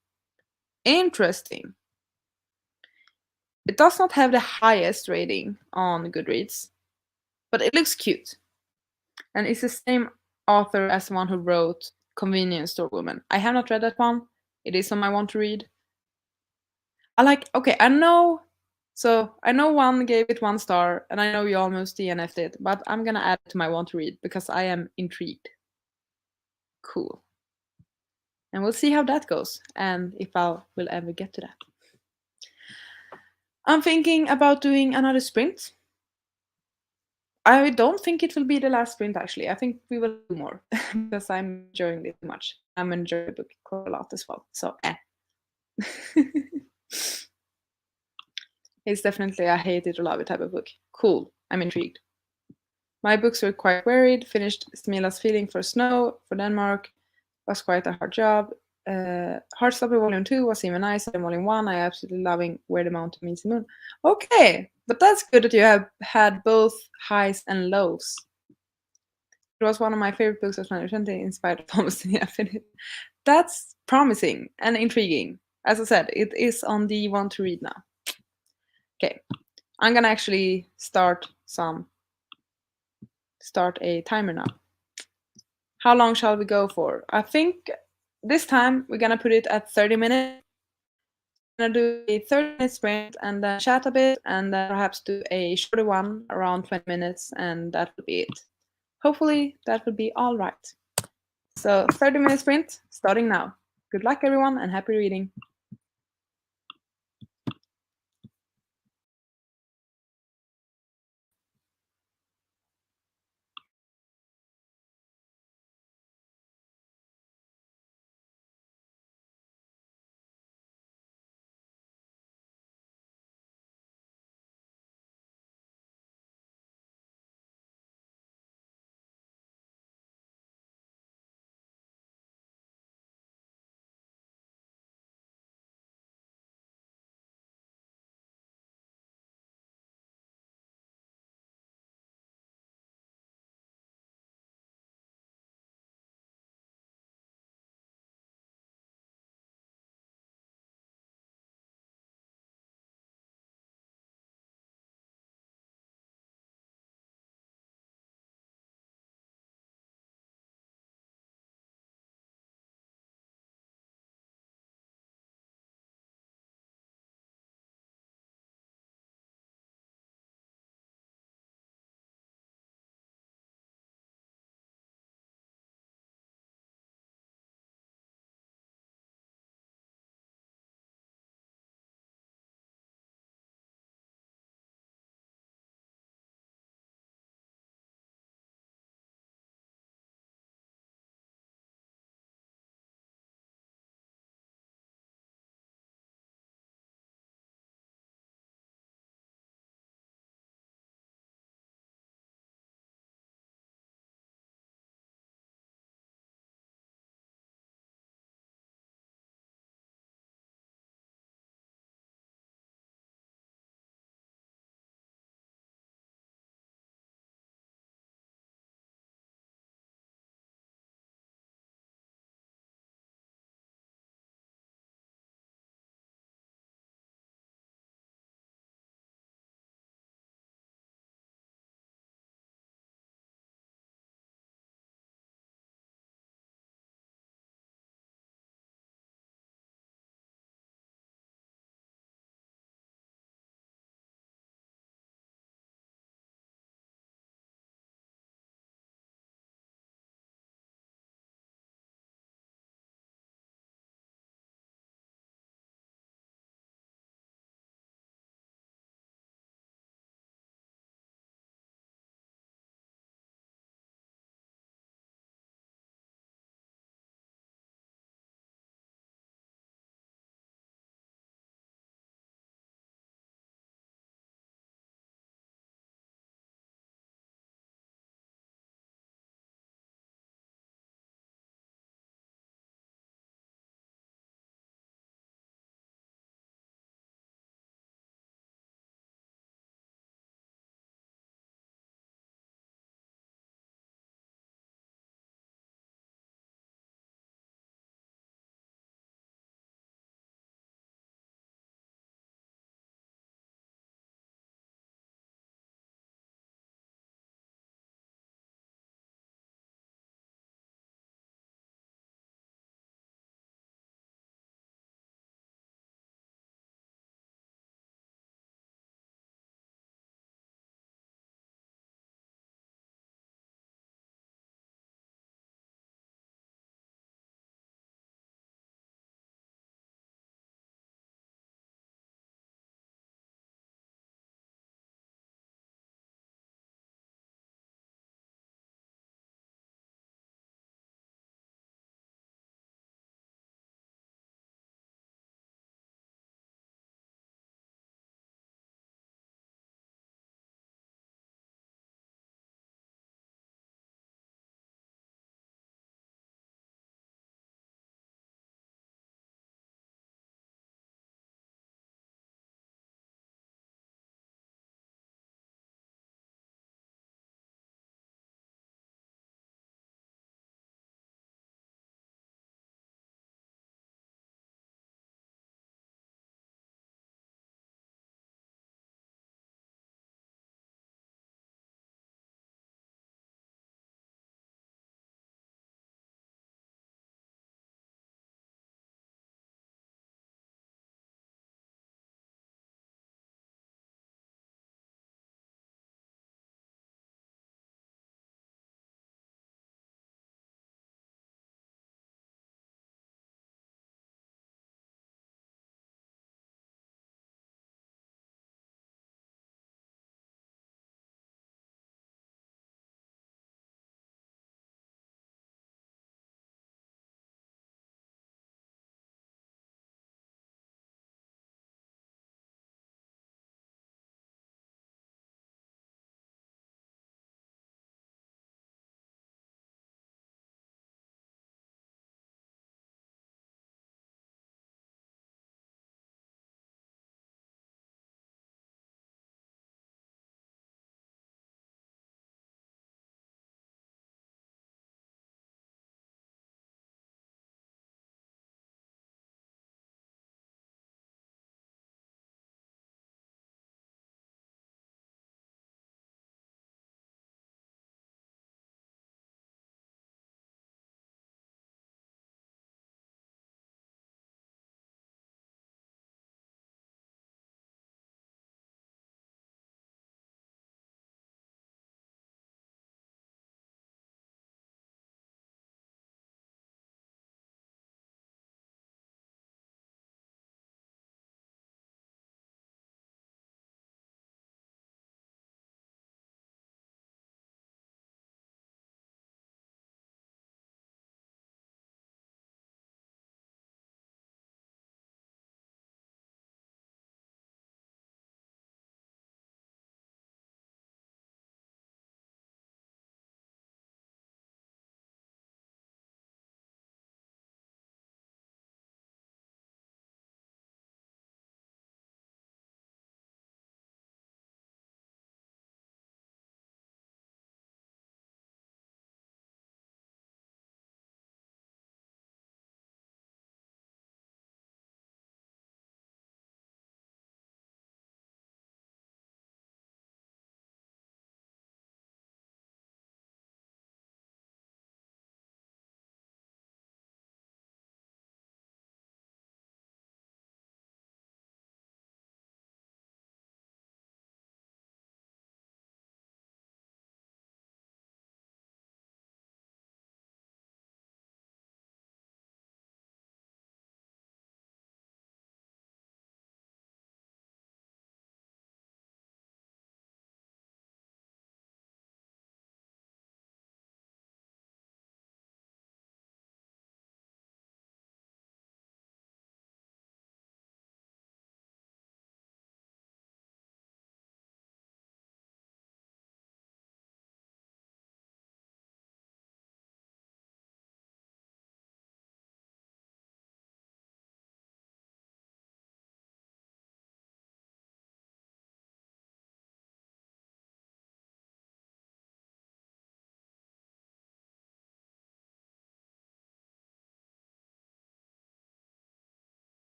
interesting. It does not have the highest rating on Goodreads, but it looks cute. And it's the same author as the one who wrote Convenience Store Woman. I have not read that one. It is on my want to read. I know one gave it 1 star, and I know you almost DNF'd it, but I'm gonna add it to my want to read because I am intrigued. Cool. And we'll see how that goes, and if I will ever get to that. I'm thinking about doing another sprint. I don't think it will be the last sprint, actually. I think we will do more because I'm enjoying it too much. I'm enjoying the book quite a lot as well. So, It's definitely a hate it or love it type of book. Cool. I'm intrigued. My books were quite varied. Finished Smila's Feeling for Snow for Denmark. Was quite a hard job. Heartstopper Volume 2 was even nicer than Volume 1. I absolutely loving Where the Mountain Meets the Moon. Okay, but that's good that you have had both highs and lows. It was one of my favorite books of 2020, in spite of almost infinite. That's promising and intriguing. As I said, it is on the want to read now. Okay, I'm gonna actually start a timer now. How long shall we go for? I think this time we're gonna put it at 30 minutes. I'm gonna do a 30-minute sprint and then chat a bit, and then perhaps do a shorter one around 20 minutes, and that will be it. Hopefully that will be all right. So 30-minute sprint starting now. Good luck everyone and happy reading.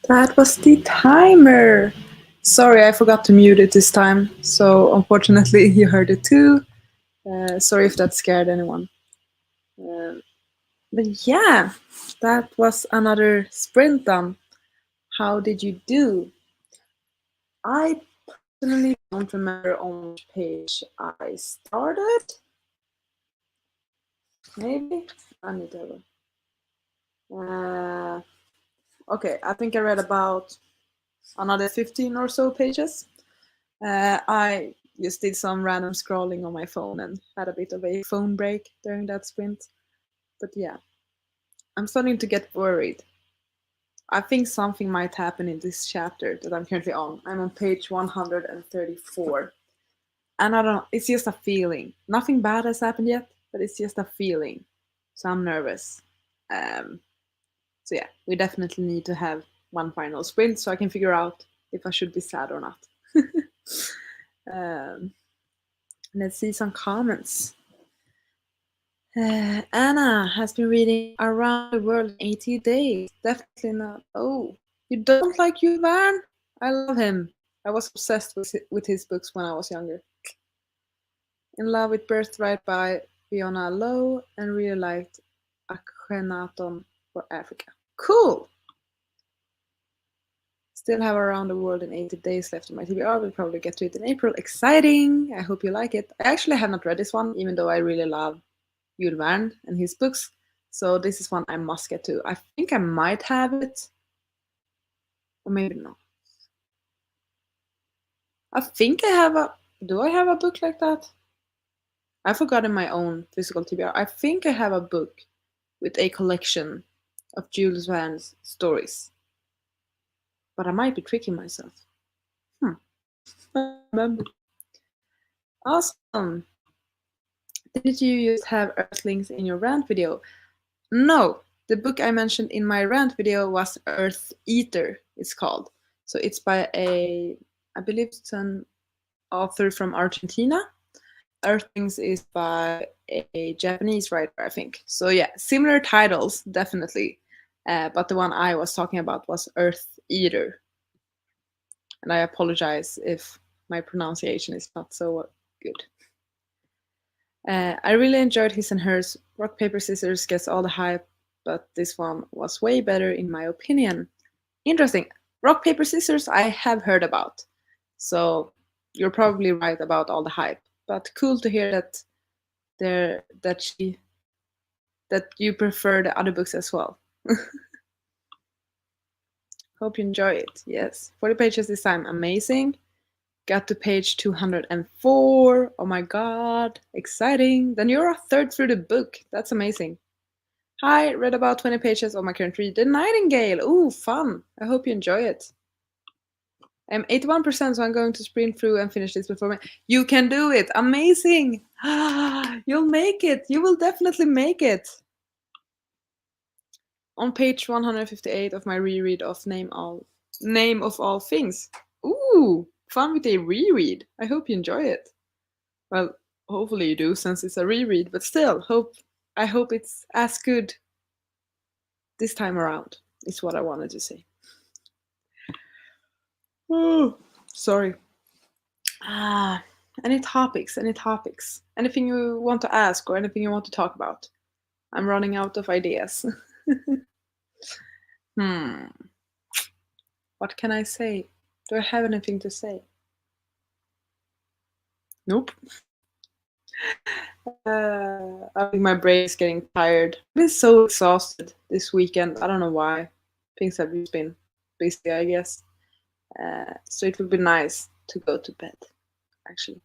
That was the timer. Sorry, I forgot to mute it this time. So unfortunately, you heard it too. Sorry if that scared anyone. But yeah, that was another sprint done. How did you do? I personally don't remember on which page I started. Maybe? I need to have a... okay, I think I read about another 15 or so pages. I just did some random scrolling on my phone and had a bit of a phone break during that sprint. But yeah, I'm starting to get worried. I think something might happen in this chapter that I'm currently on. I'm on page 134. And I don't know, it's just a feeling. Nothing bad has happened yet, but it's just a feeling. So I'm nervous. So yeah, we definitely need to have one final sprint so I can figure out if I should be sad or not. Let's see some comments. Anna has been reading Around the World in 80 Days. Definitely not. Oh, you don't like Jules Verne? I love him. I was obsessed with his books when I was younger. In Love with Birthright by Fiona Lowe and really liked Akhenaton for Africa. Cool! Still have Around the World in 80 Days left on my TBR. We'll probably get to it in April. Exciting! I hope you like it. I actually have not read this one, even though I really love Jules Verne and his books. So this is one I must get to. I think I might have it. Or maybe not. I think I have a... Do I have a book like that? I've forgotten my own physical TBR. I think I have a book with a collection of Jules Verne's stories. But I might be tricking myself. I don't remember. Awesome. Did you just have Earthlings in your rant video? No. The book I mentioned in my rant video was Earth Eater, it's called. So it's by I believe it's an author from Argentina. Earthlings is by a Japanese writer, I think. So yeah, similar titles, definitely. But the one I was talking about was Earth Eater. And I apologize if my pronunciation is not so good. I really enjoyed His and Hers. Rock, Paper, Scissors gets all the hype, but this one was way better in my opinion. Interesting. Rock, Paper, Scissors I have heard about. So you're probably right about all the hype. But cool to hear that you prefer the other books as well. Hope you enjoy it. Yes. 40 pages this time. Amazing. Got to page 204. Oh my god. Exciting. Then you're a third through the book. That's amazing. Hi, read about 20 pages of my current read, The Nightingale. Ooh, fun. I hope you enjoy it. I'm 81%, so I'm going to sprint through and finish this before me. You can do it. Amazing. You'll make it. You will definitely make it. On page 158 of my reread of Name of All Things. Ooh, fun with a reread. I hope you enjoy it. Well, hopefully you do, since it's a reread, but still, I hope it's as good this time around, is what I wanted to say. Oh, sorry. Any topics? Anything you want to ask or anything you want to talk about? I'm running out of ideas. What can I say? Do I have anything to say? Nope. I think my brain is getting tired. I've been so exhausted this weekend. I don't know why. Things have just been busy, I guess. So it would be nice to go to bed, actually.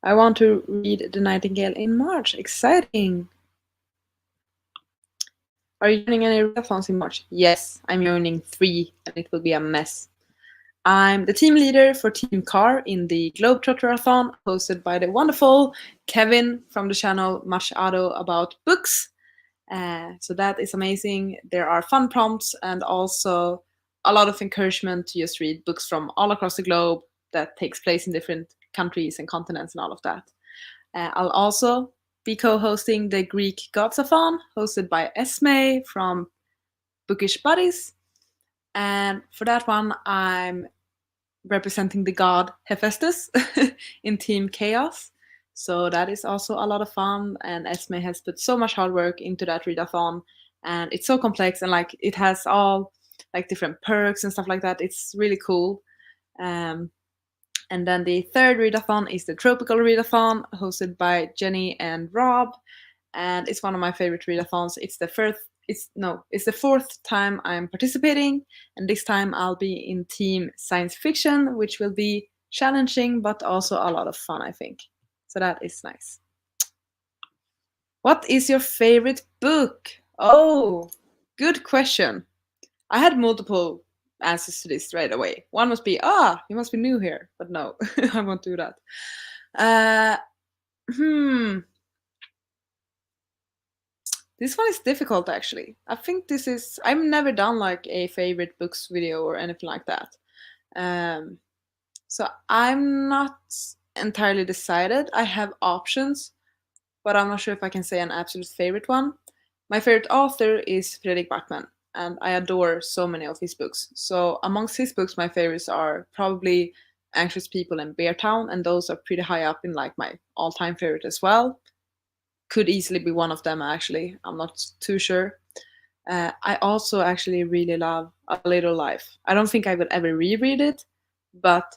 I want to read The Nightingale in March. Exciting! Are you joining any readathons in March? Yes, I'm joining 3, and it will be a mess. I'm the team leader for Team Car in the Globetrotterathon, hosted by the wonderful Kevin from the channel Much Ado About Books. So that is amazing. There are fun prompts and also a lot of encouragement to just read books from all across the globe that takes place in different countries and continents and all of that. I'll also be co-hosting the Greek Godsathon, hosted by Esme from Bookish Buddies. And for that one, I'm representing the god Hephaestus in Team Chaos. So that is also a lot of fun, and Esme has put so much hard work into that readathon, and it's so complex, and like it has all like different perks and stuff like that. It's really cool. And then the third readathon is the Tropical Readathon, hosted by Jenny and Rob, and it's one of my favorite readathons. It's the fourth time I'm participating, and this time I'll be in Team Science Fiction, which will be challenging but also a lot of fun, I think. So that is nice. What is your favorite book? Oh, good question. I had multiple answers to this right away. One must be, you must be new here, but no, I won't do that. This one is difficult, actually. I think I've never done like a favorite books video or anything like that. So I'm not entirely decided. I have options, but I'm not sure if I can say an absolute favorite one. My favorite author is Fredrik Backman, and I adore so many of his books. So amongst his books, my favorites are probably Anxious People and Bear Town, and those are pretty high up in like my all-time favorite as well. Could easily be one of them, actually. I'm not too sure. I also actually really love A Little Life. I don't think I would ever reread it, but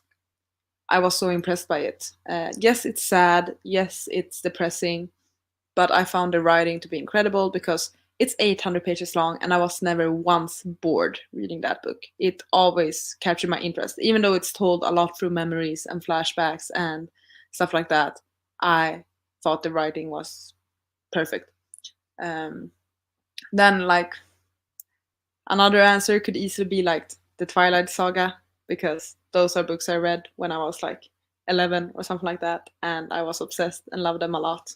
I was so impressed by it. Yes, it's sad. Yes, it's depressing. But I found the writing to be incredible because it's 800 pages long, and I was never once bored reading that book. It always captured my interest. Even though it's told a lot through memories and flashbacks and stuff like that, I thought the writing was perfect. Then like another answer could easily be like the Twilight Saga, because those are books I read when I was like 11 or something like that, and I was obsessed and loved them a lot.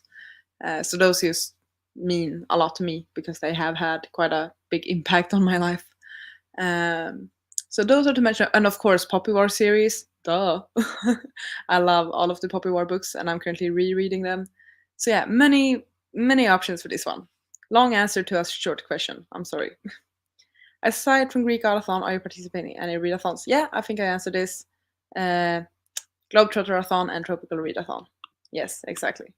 So those just mean a lot to me because they have had quite a big impact on my life. So those are to mention, and of course Poppy War series, duh. I love all of the Poppy War books, and I'm currently rereading them. So yeah, many options for this one. Long answer to a short question. I'm sorry. Aside from Greek Readathon, are you participating in any readathons? Yeah, I think I answered this. Globetrotterathon and Tropical Readathon. Yes, exactly.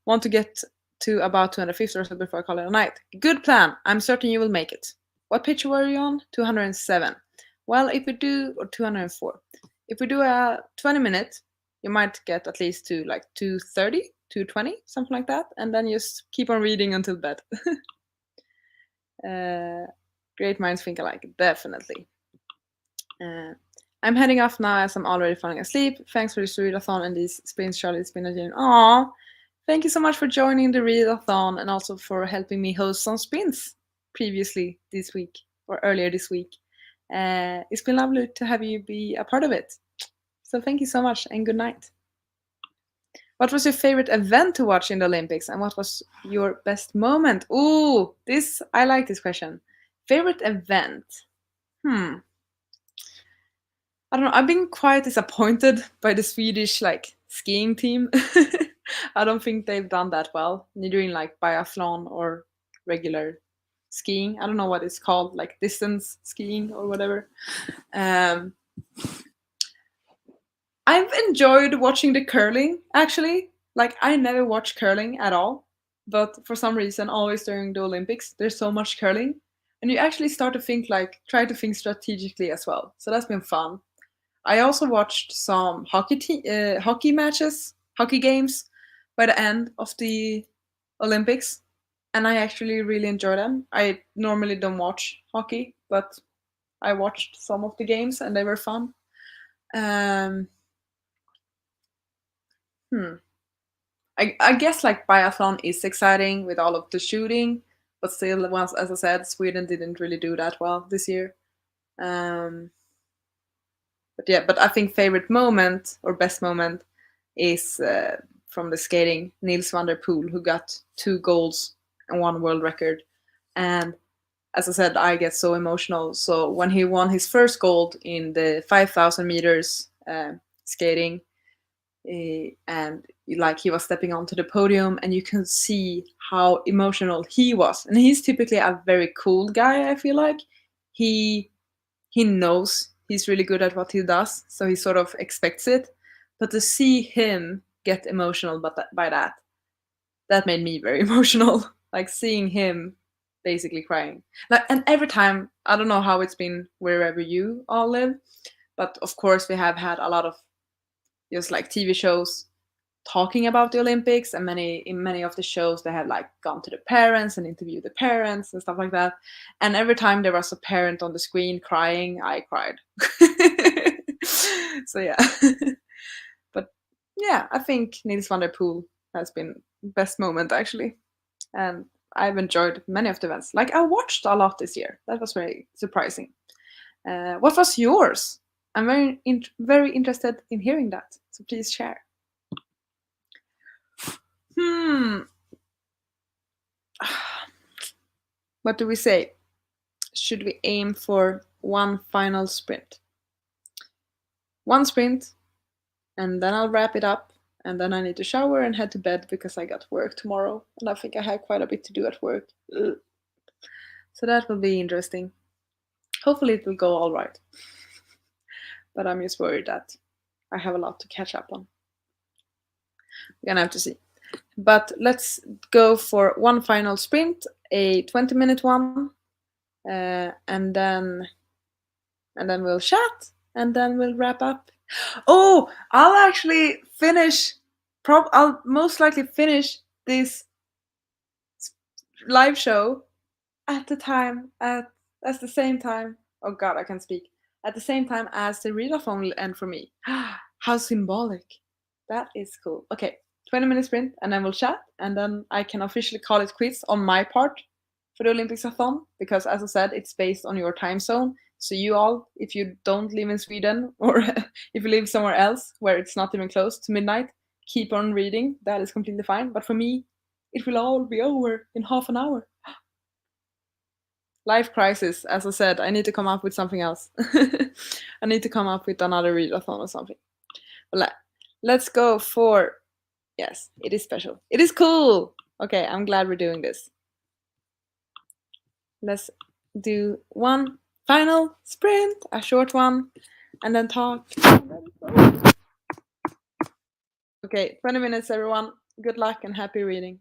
Want to get to about 250 or so before I call it a night. Good plan. I'm certain you will make it. What picture were you on? 207. Well, if we do, or 204. If we do a 20-minute, you might get at least to like 230, 220, something like that, and then just keep on reading until bed. Great minds think alike, definitely. I'm heading off now as I'm already falling asleep. Thanks for this readathon and these spins, Charlie. It's been a journey. Aww. Thank you so much for joining the readathon and also for helping me host some spins previously this week or earlier this week. It's been lovely to have you be a part of it. So thank you so much and good night. What was your favorite event to watch in the Olympics, and what was your best moment? Ooh, I like this question. Favorite event? I don't know. I've been quite disappointed by the Swedish like skiing team. I don't think they've done that well, neither in like biathlon or regular skiing. I don't know what it's called, like distance skiing or whatever. I've enjoyed watching the curling, actually. Like, I never watch curling at all, but for some reason, always during the Olympics, there's so much curling. And you actually start to think, like, try to think strategically as well. So that's been fun. I also watched some hockey matches, hockey games by the end of the Olympics, and I actually really enjoy them. I normally don't watch hockey, but I watched some of the games and they were fun. I guess like biathlon is exciting with all of the shooting, but still, once as I said, Sweden didn't really do that well this year. But I think favorite moment or best moment is from the skating, Nils van der Poel, who got 2 golds and 1 world record. And as I said, I get so emotional. So when he won his first gold in the 5,000 meters skating, and like he was stepping onto the podium, and you can see how emotional he was. And he's typically a very cool guy. I feel like he knows he's really good at what he does, so he sort of expects it. But to see him get emotional by that made me very emotional. Like seeing him basically crying. Like, and every time, I don't know how it's been wherever you all live, but of course we have had a lot of just like TV shows talking about the Olympics, and in many of the shows they have like gone to the parents and interviewed the parents and stuff like that. And every time there was a parent on the screen crying, I cried. So yeah. But yeah, I think Nils van der Poel has been best moment actually, and I've enjoyed many of the events. Like I watched a lot this year. That was very surprising. What was yours? I'm very interested in hearing that. So please share. Hmm. What do we say? Should we aim for one final sprint? One sprint, and then I'll wrap it up, and then I need to shower and head to bed because I got work tomorrow, and I think I have quite a bit to do at work. Ugh. So that will be interesting. Hopefully it will go all right. But I'm just worried that I have a lot to catch up on. We're gonna have to see. But let's go for one final sprint, a 20-minute one, and then we'll chat, and then we'll wrap up. Oh, I'll actually finish. I'll most likely finish this live show at the same time. Oh God, I can speak. At the same time as the readathon will end for me. How symbolic! That is cool. Okay, 20-minute sprint, and then we'll chat, and then I can officially call it quits on my part for the OlympicsAthon, because as I said, it's based on your time zone. So you all, if you don't live in Sweden, or if you live somewhere else where it's not even close to midnight, keep on reading. That is completely fine. But for me, it will all be over in half an hour. Life crisis, as I said, I need to come up with something else. I need to come up with another readathon or something. But let's go for, yes, it is special. It is cool. Okay, I'm glad we're doing this. Let's do one final sprint, a short one, and then talk. Okay, 20 minutes, everyone. Good luck and happy reading.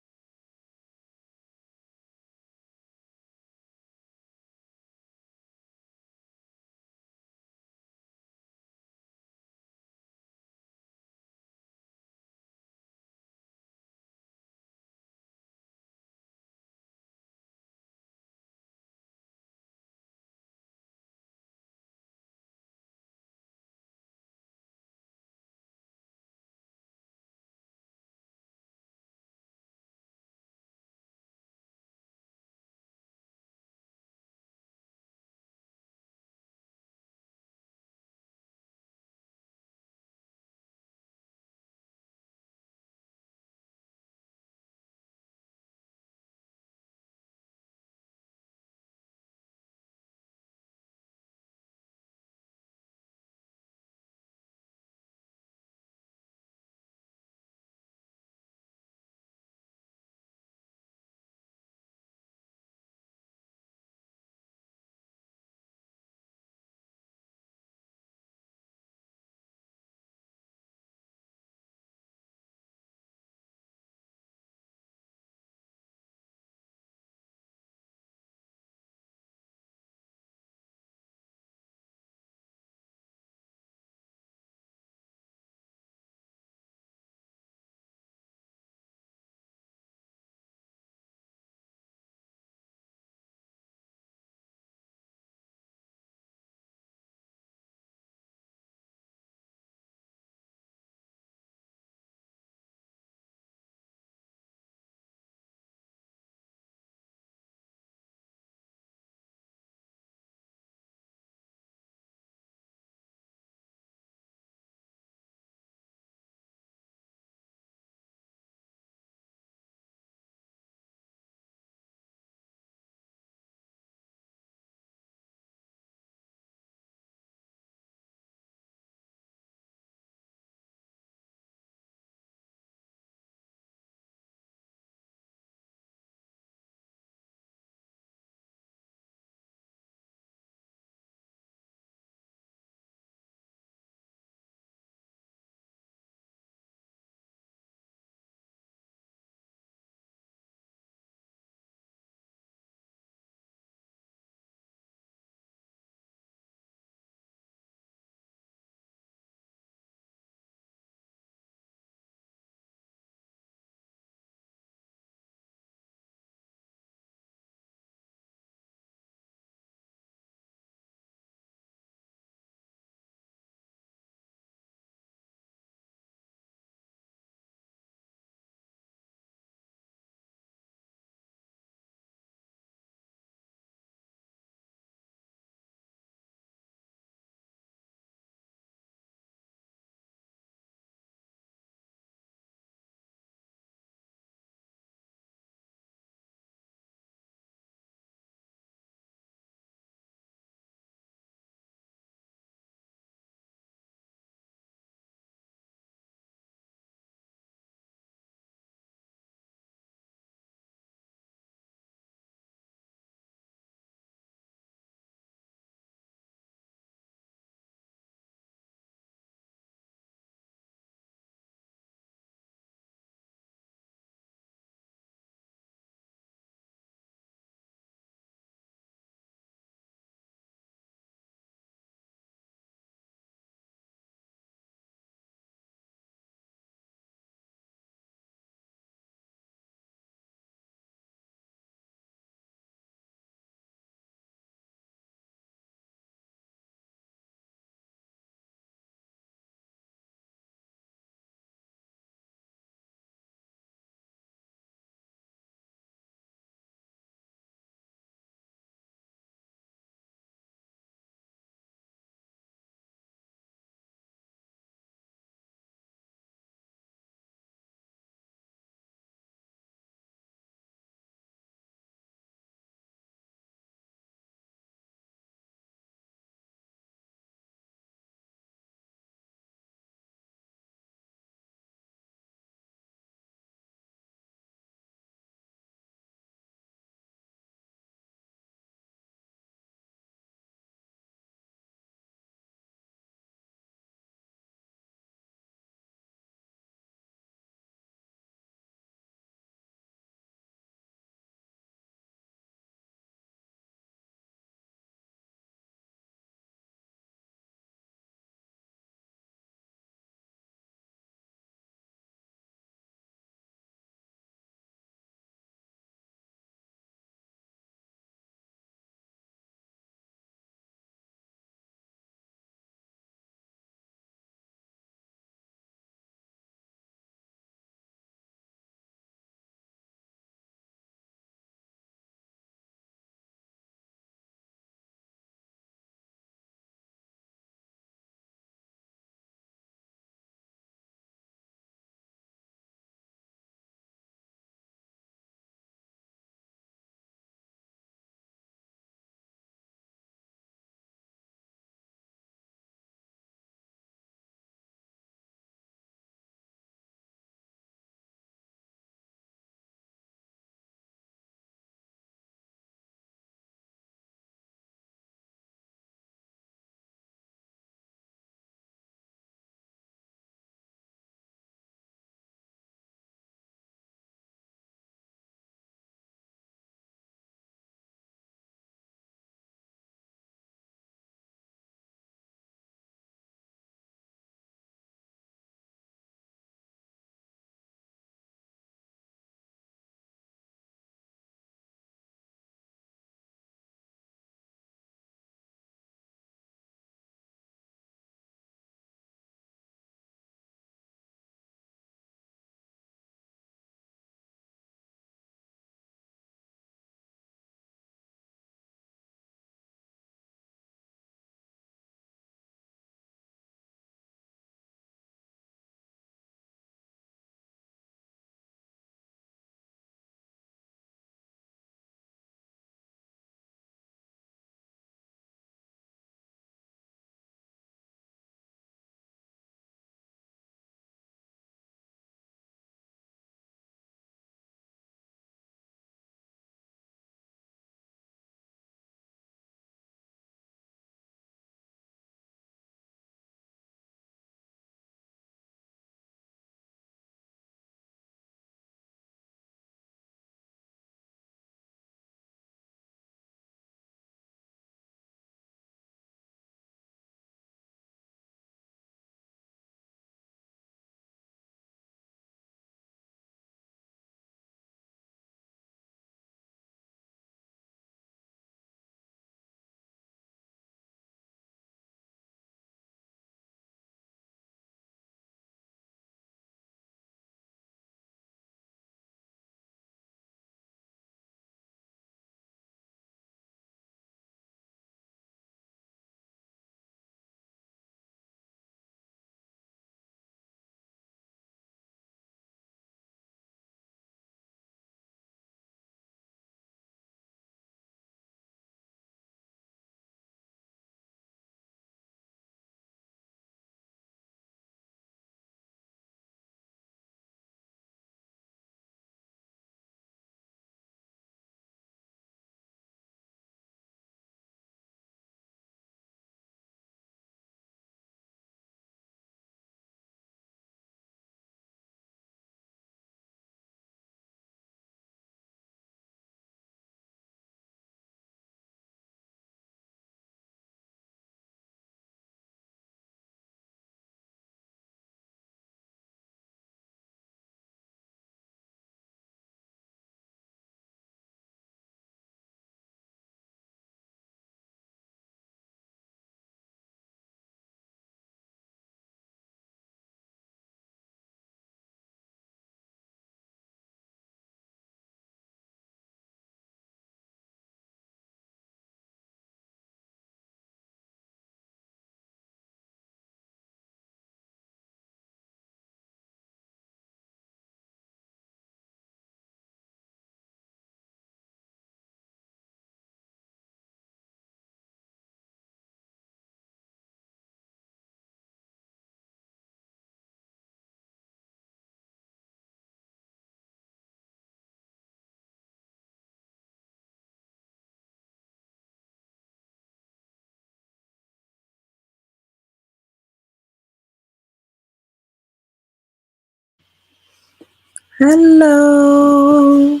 Hello!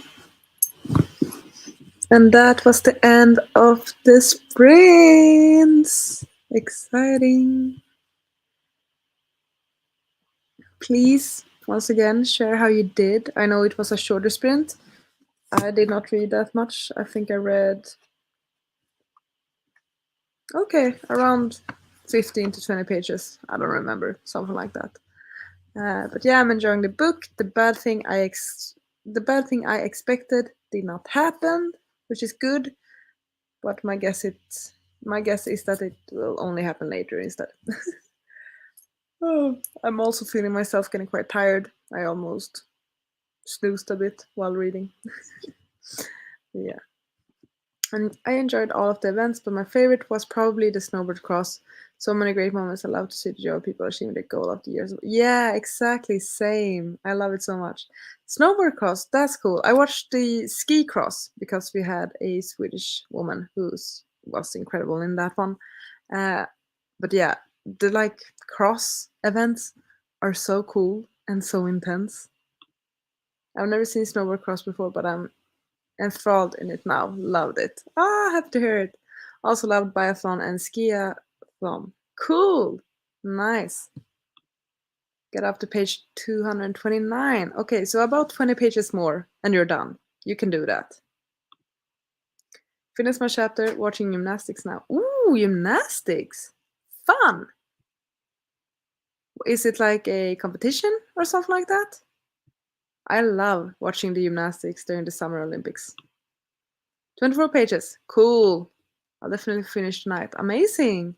And that was the end of the sprints! Exciting! Please, once again, share how you did. I know it was a shorter sprint. I did not read that much. I think I read, okay, around 15 to 20 pages. I don't remember, something like that. But yeah, I'm enjoying the book. The bad thing I expected did not happen, which is good. But my guess is that it will only happen later instead. Oh, I'm also feeling myself getting quite tired. I almost snoozed a bit while reading. Yeah. And I enjoyed all of the events, but my favorite was probably the snowboard cross. So many great moments. I love to see the joy of people achieving the goal of the years. Yeah, exactly. Same. I love it so much. Snowboard cross, that's cool. I watched the ski cross because we had a Swedish woman who was incredible in that one. But yeah, the like cross events are so cool and so intense. I've never seen snowboard cross before, but I'm enthralled in it now. Loved it. Happy to hear it. Also loved biathlon and skiathlon. Cool. Nice. Get up to page 229. Okay, so about 20 pages more and you're done. You can do that. Finish my chapter, watching gymnastics now. Ooh, gymnastics. Fun. Is it like a competition or something like that? I love watching the gymnastics during the Summer Olympics. 24 pages. Cool. I'll definitely finish tonight. Amazing.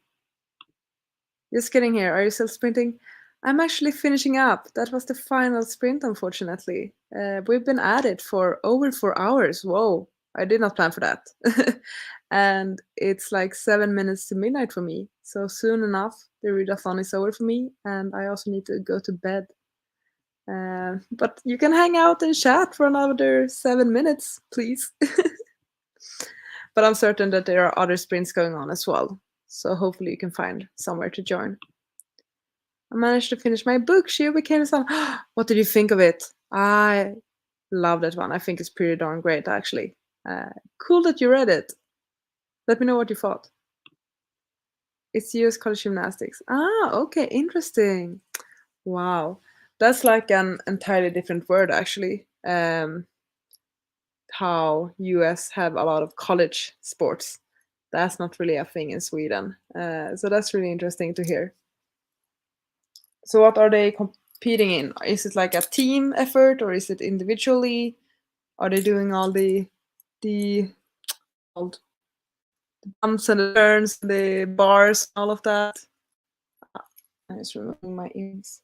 Just getting here. Are you still sprinting? I'm actually finishing up. That was the final sprint, unfortunately. We've been at it for over 4 hours. Whoa. I did not plan for that. And it's like 7 minutes to midnight for me. So soon enough, the readathon is over for me. And I also need to go to bed. But you can hang out and chat for another 7 minutes, please. But I'm certain that there are other sprints going on as well. So hopefully you can find somewhere to join. I managed to finish my book, Shio Became the Sun. What did you think of it? I love that one. I think it's pretty darn great, actually. Cool that you read it. Let me know what you thought. It's US College Gymnastics. Okay, interesting. Wow. That's like an entirely different word, actually. How US have a lot of college sports. That's not really a thing in Sweden. So that's really interesting to hear. So what are they competing in? Is it like a team effort or is it individually? Are they doing all the bumps and the turns, the bars, all of that? I'm just removing my earrings.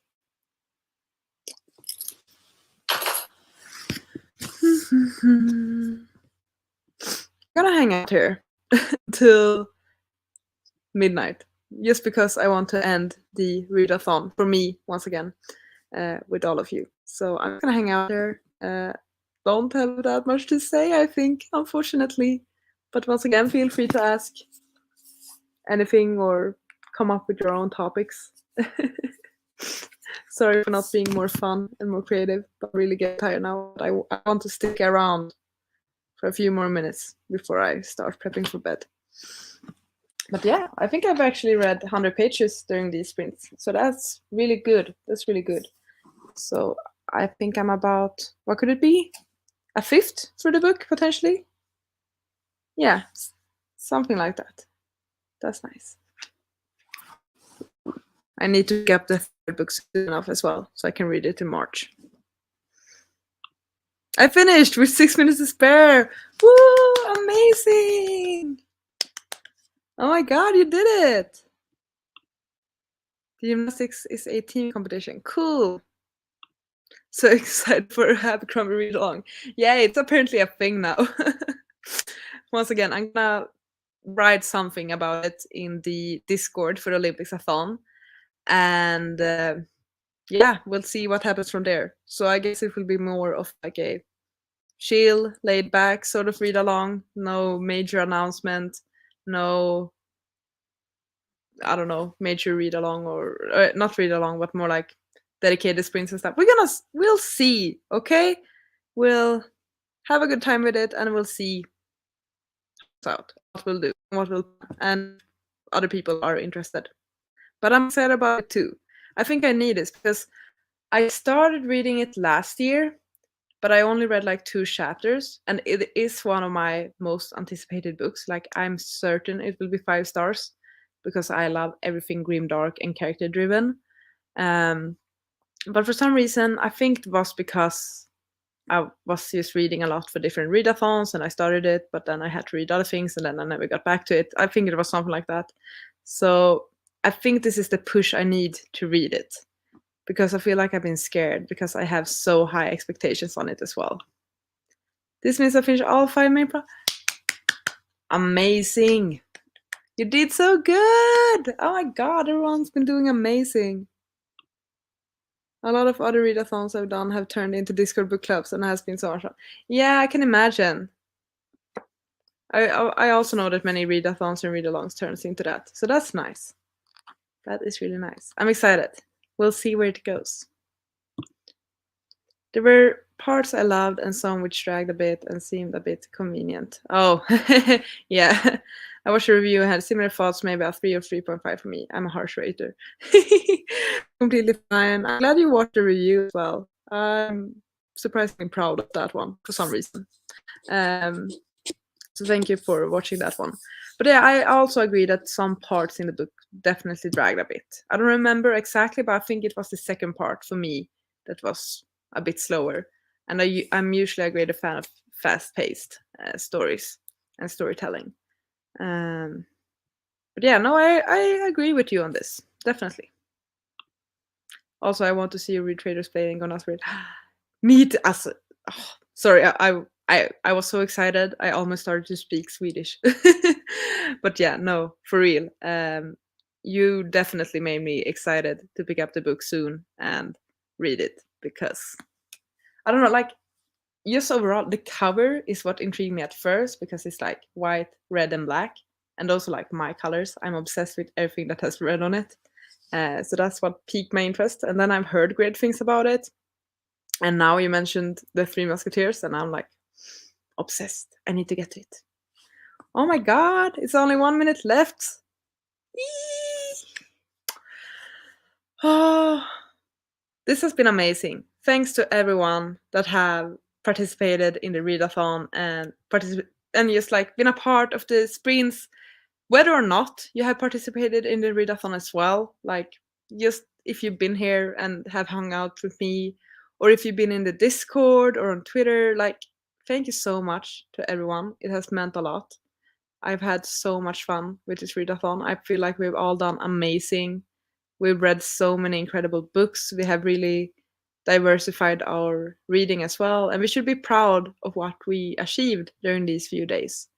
I'm gonna hang out here till midnight just because I want to end the readathon for me once again with all of you. So I'm gonna hang out there. Don't have that much to say, I think, unfortunately. But once again, feel free to ask anything or come up with your own topics. Sorry for not being more fun and more creative, but I really get tired now. I want to stick around for a few more minutes before I start prepping for bed. But yeah, I think I've actually read 100 pages during these sprints. So that's really good. That's really good. So I think I'm about, what could it be? A fifth through the book, potentially? Yeah, something like that. That's nice. I need to pick up the third book soon enough as well, so I can read it in March. I finished with 6 minutes to spare. Woo! Amazing! Oh my god, you did it! The gymnastics is a team competition. Cool. So excited for a Happy Crummy read along. Yeah, it's apparently a thing now. Once again, I'm gonna write something about it in the Discord for OlympicsAthon. And yeah, we'll see what happens from there. So I guess it will be more of like a chill, laid back sort of read along. No major announcement. No, I don't know, major read along or not read along, but more like dedicated sprints and stuff. We'll see, okay? We'll have a good time with it, and we'll see out what we'll do, and other people are interested. But I'm excited about it too. I think I need this because I started reading it last year, but I only read like 2 chapters, and it is one of my most anticipated books. Like, I'm certain it will be 5 stars because I love everything grimdark and character driven. But for some reason, I think it was because I was just reading a lot for different readathons, and I started it, but then I had to read other things, and then I never got back to it. I think it was something like that. So I think this is the push I need to read it, because I feel like I've been scared because I have so high expectations on it as well. This means I finished all 5 main Amazing! You did so good! Oh my god, everyone's been doing amazing. A lot of other readathons I've done have turned into Discord book clubs, and it has been so much fun. Yeah, I can imagine. I also know that many readathons and read-alongs turns into that, so that's nice. That is really nice. I'm excited. We'll see where it goes. There were parts I loved and some which dragged a bit and seemed a bit convenient. Oh, yeah. I watched a review and had similar thoughts, maybe a 3 or 3.5 for me. I'm a harsh rater. Completely fine. I'm glad you watched the review as well. I'm surprisingly proud of that one for some reason. So thank you for watching that one. But yeah, I also agree that some parts in the book definitely dragged a bit. I don't remember exactly, but I think it was the second part for me that was a bit slower. And I'm usually a greater fan of fast-paced stories and storytelling. But yeah, no, I agree with you on this, definitely. Also, I want to see you read Trader's Play and Gonna Read. Meet us. Oh, sorry, I was so excited. I almost started to speak Swedish. But yeah, no, for real. You definitely made me excited to pick up the book soon and read it, because I don't know, like, just overall the cover is what intrigued me at first, because it's like white, red, and black, and also like my colors. I'm obsessed with everything that has red on it. So that's what piqued my interest. And then I've heard great things about it. And now you mentioned the Three Musketeers, and I'm like obsessed. I need to get to it. Oh my god, it's only 1 minute left. Oh, this has been amazing. Thanks to everyone that have participated in the readathon and just like been a part of the sprints, whether or not you have participated in the readathon as well. Like, just if you've been here and have hung out with me, or if you've been in the Discord or on Twitter, like, thank you so much to everyone. It has meant a lot. I've had so much fun with this readathon. I feel like we've all done amazing. We've read so many incredible books. We have really diversified our reading as well, and we should be proud of what we achieved during these few days.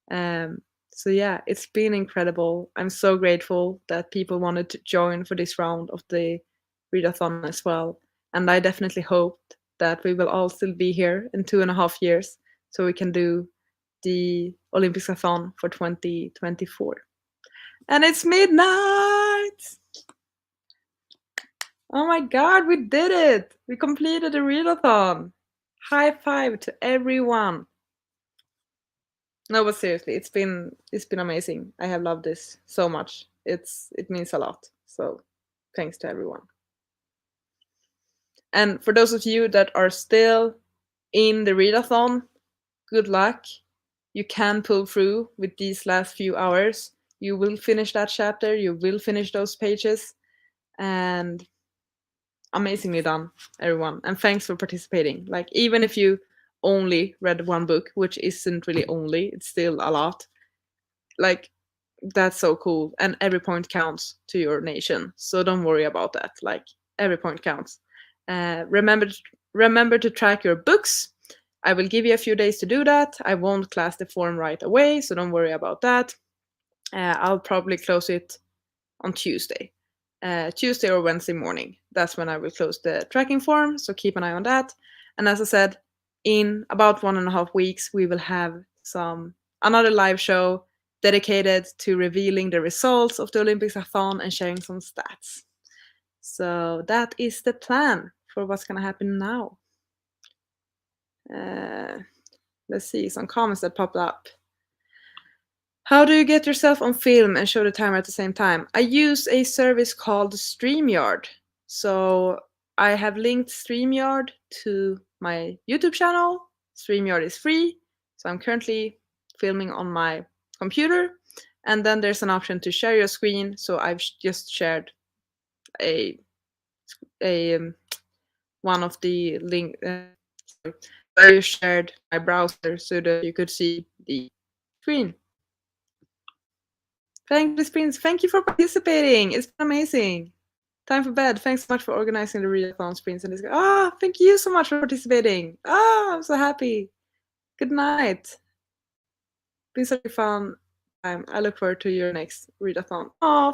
So yeah, it's been incredible. I'm so grateful that people wanted to join for this round of the readathon as well. And I definitely hope that we will all still be here in 2.5 years, so we can do the OlympicsAthon for 2024. And it's midnight! Oh my god, we did it! We completed the readathon! High five to everyone! No, but seriously, it's been amazing. I have loved this so much. It means a lot. So thanks to everyone. And for those of you that are still in the readathon, good luck. You can pull through with these last few hours. You will finish that chapter. You will finish those pages. And amazingly done, everyone. And thanks for participating. Like, even if you only read one book, which isn't really only, it's still a lot. Like, that's so cool. And every point counts to your nation. So don't worry about that. Like, every point counts. Remember to track your books. I will give you a few days to do that. I won't class the form right away, so don't worry about that. I'll probably close it on Tuesday. Tuesday or Wednesday morning. That's when I will close the tracking form, so keep an eye on that. And as I said, in about 1.5 weeks, we will have another live show dedicated to revealing the results of the OlympicsAthon and sharing some stats. So that is the plan for what's gonna happen now. Let's see some comments that popped up. How do you get yourself on film and show the timer at the same time? I use a service called StreamYard. So I have linked StreamYard to my YouTube channel. StreamYard is free. So I'm currently filming on my computer. And then there's an option to share your screen. So I've just shared one of the link. I shared my browser so that you could see the screen. Thank you for participating. It's been amazing. Time for bed. Thanks so much for organizing the readathon sprints and this. Thank you so much for participating. I'm so happy. Good night. Been such a fun time. I look forward to your next readathon.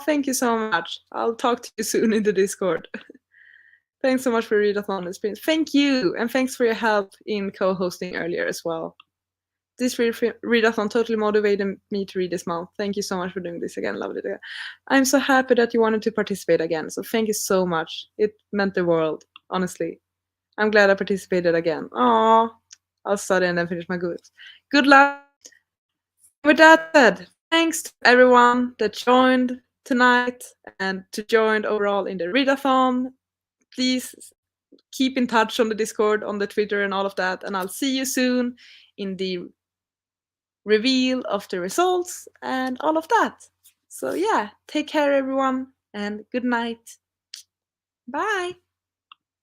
Thank you so much. I'll talk to you soon in the Discord. Thanks so much for readathon and sprints. Thank you, and thanks for your help in co-hosting earlier as well. This readathon totally motivated me to read this month. Thank you so much for doing this again. Loved it. I'm so happy that you wanted to participate again. So thank you so much. It meant the world, honestly. I'm glad I participated again. I'll study and then finish my goals. Good luck. With that said, thanks to everyone that joined tonight and to join overall in the readathon. Please keep in touch on the Discord, on the Twitter and all of that. And I'll see you soon in the reveal of the results and all of that. So yeah, take care everyone and good night. Bye.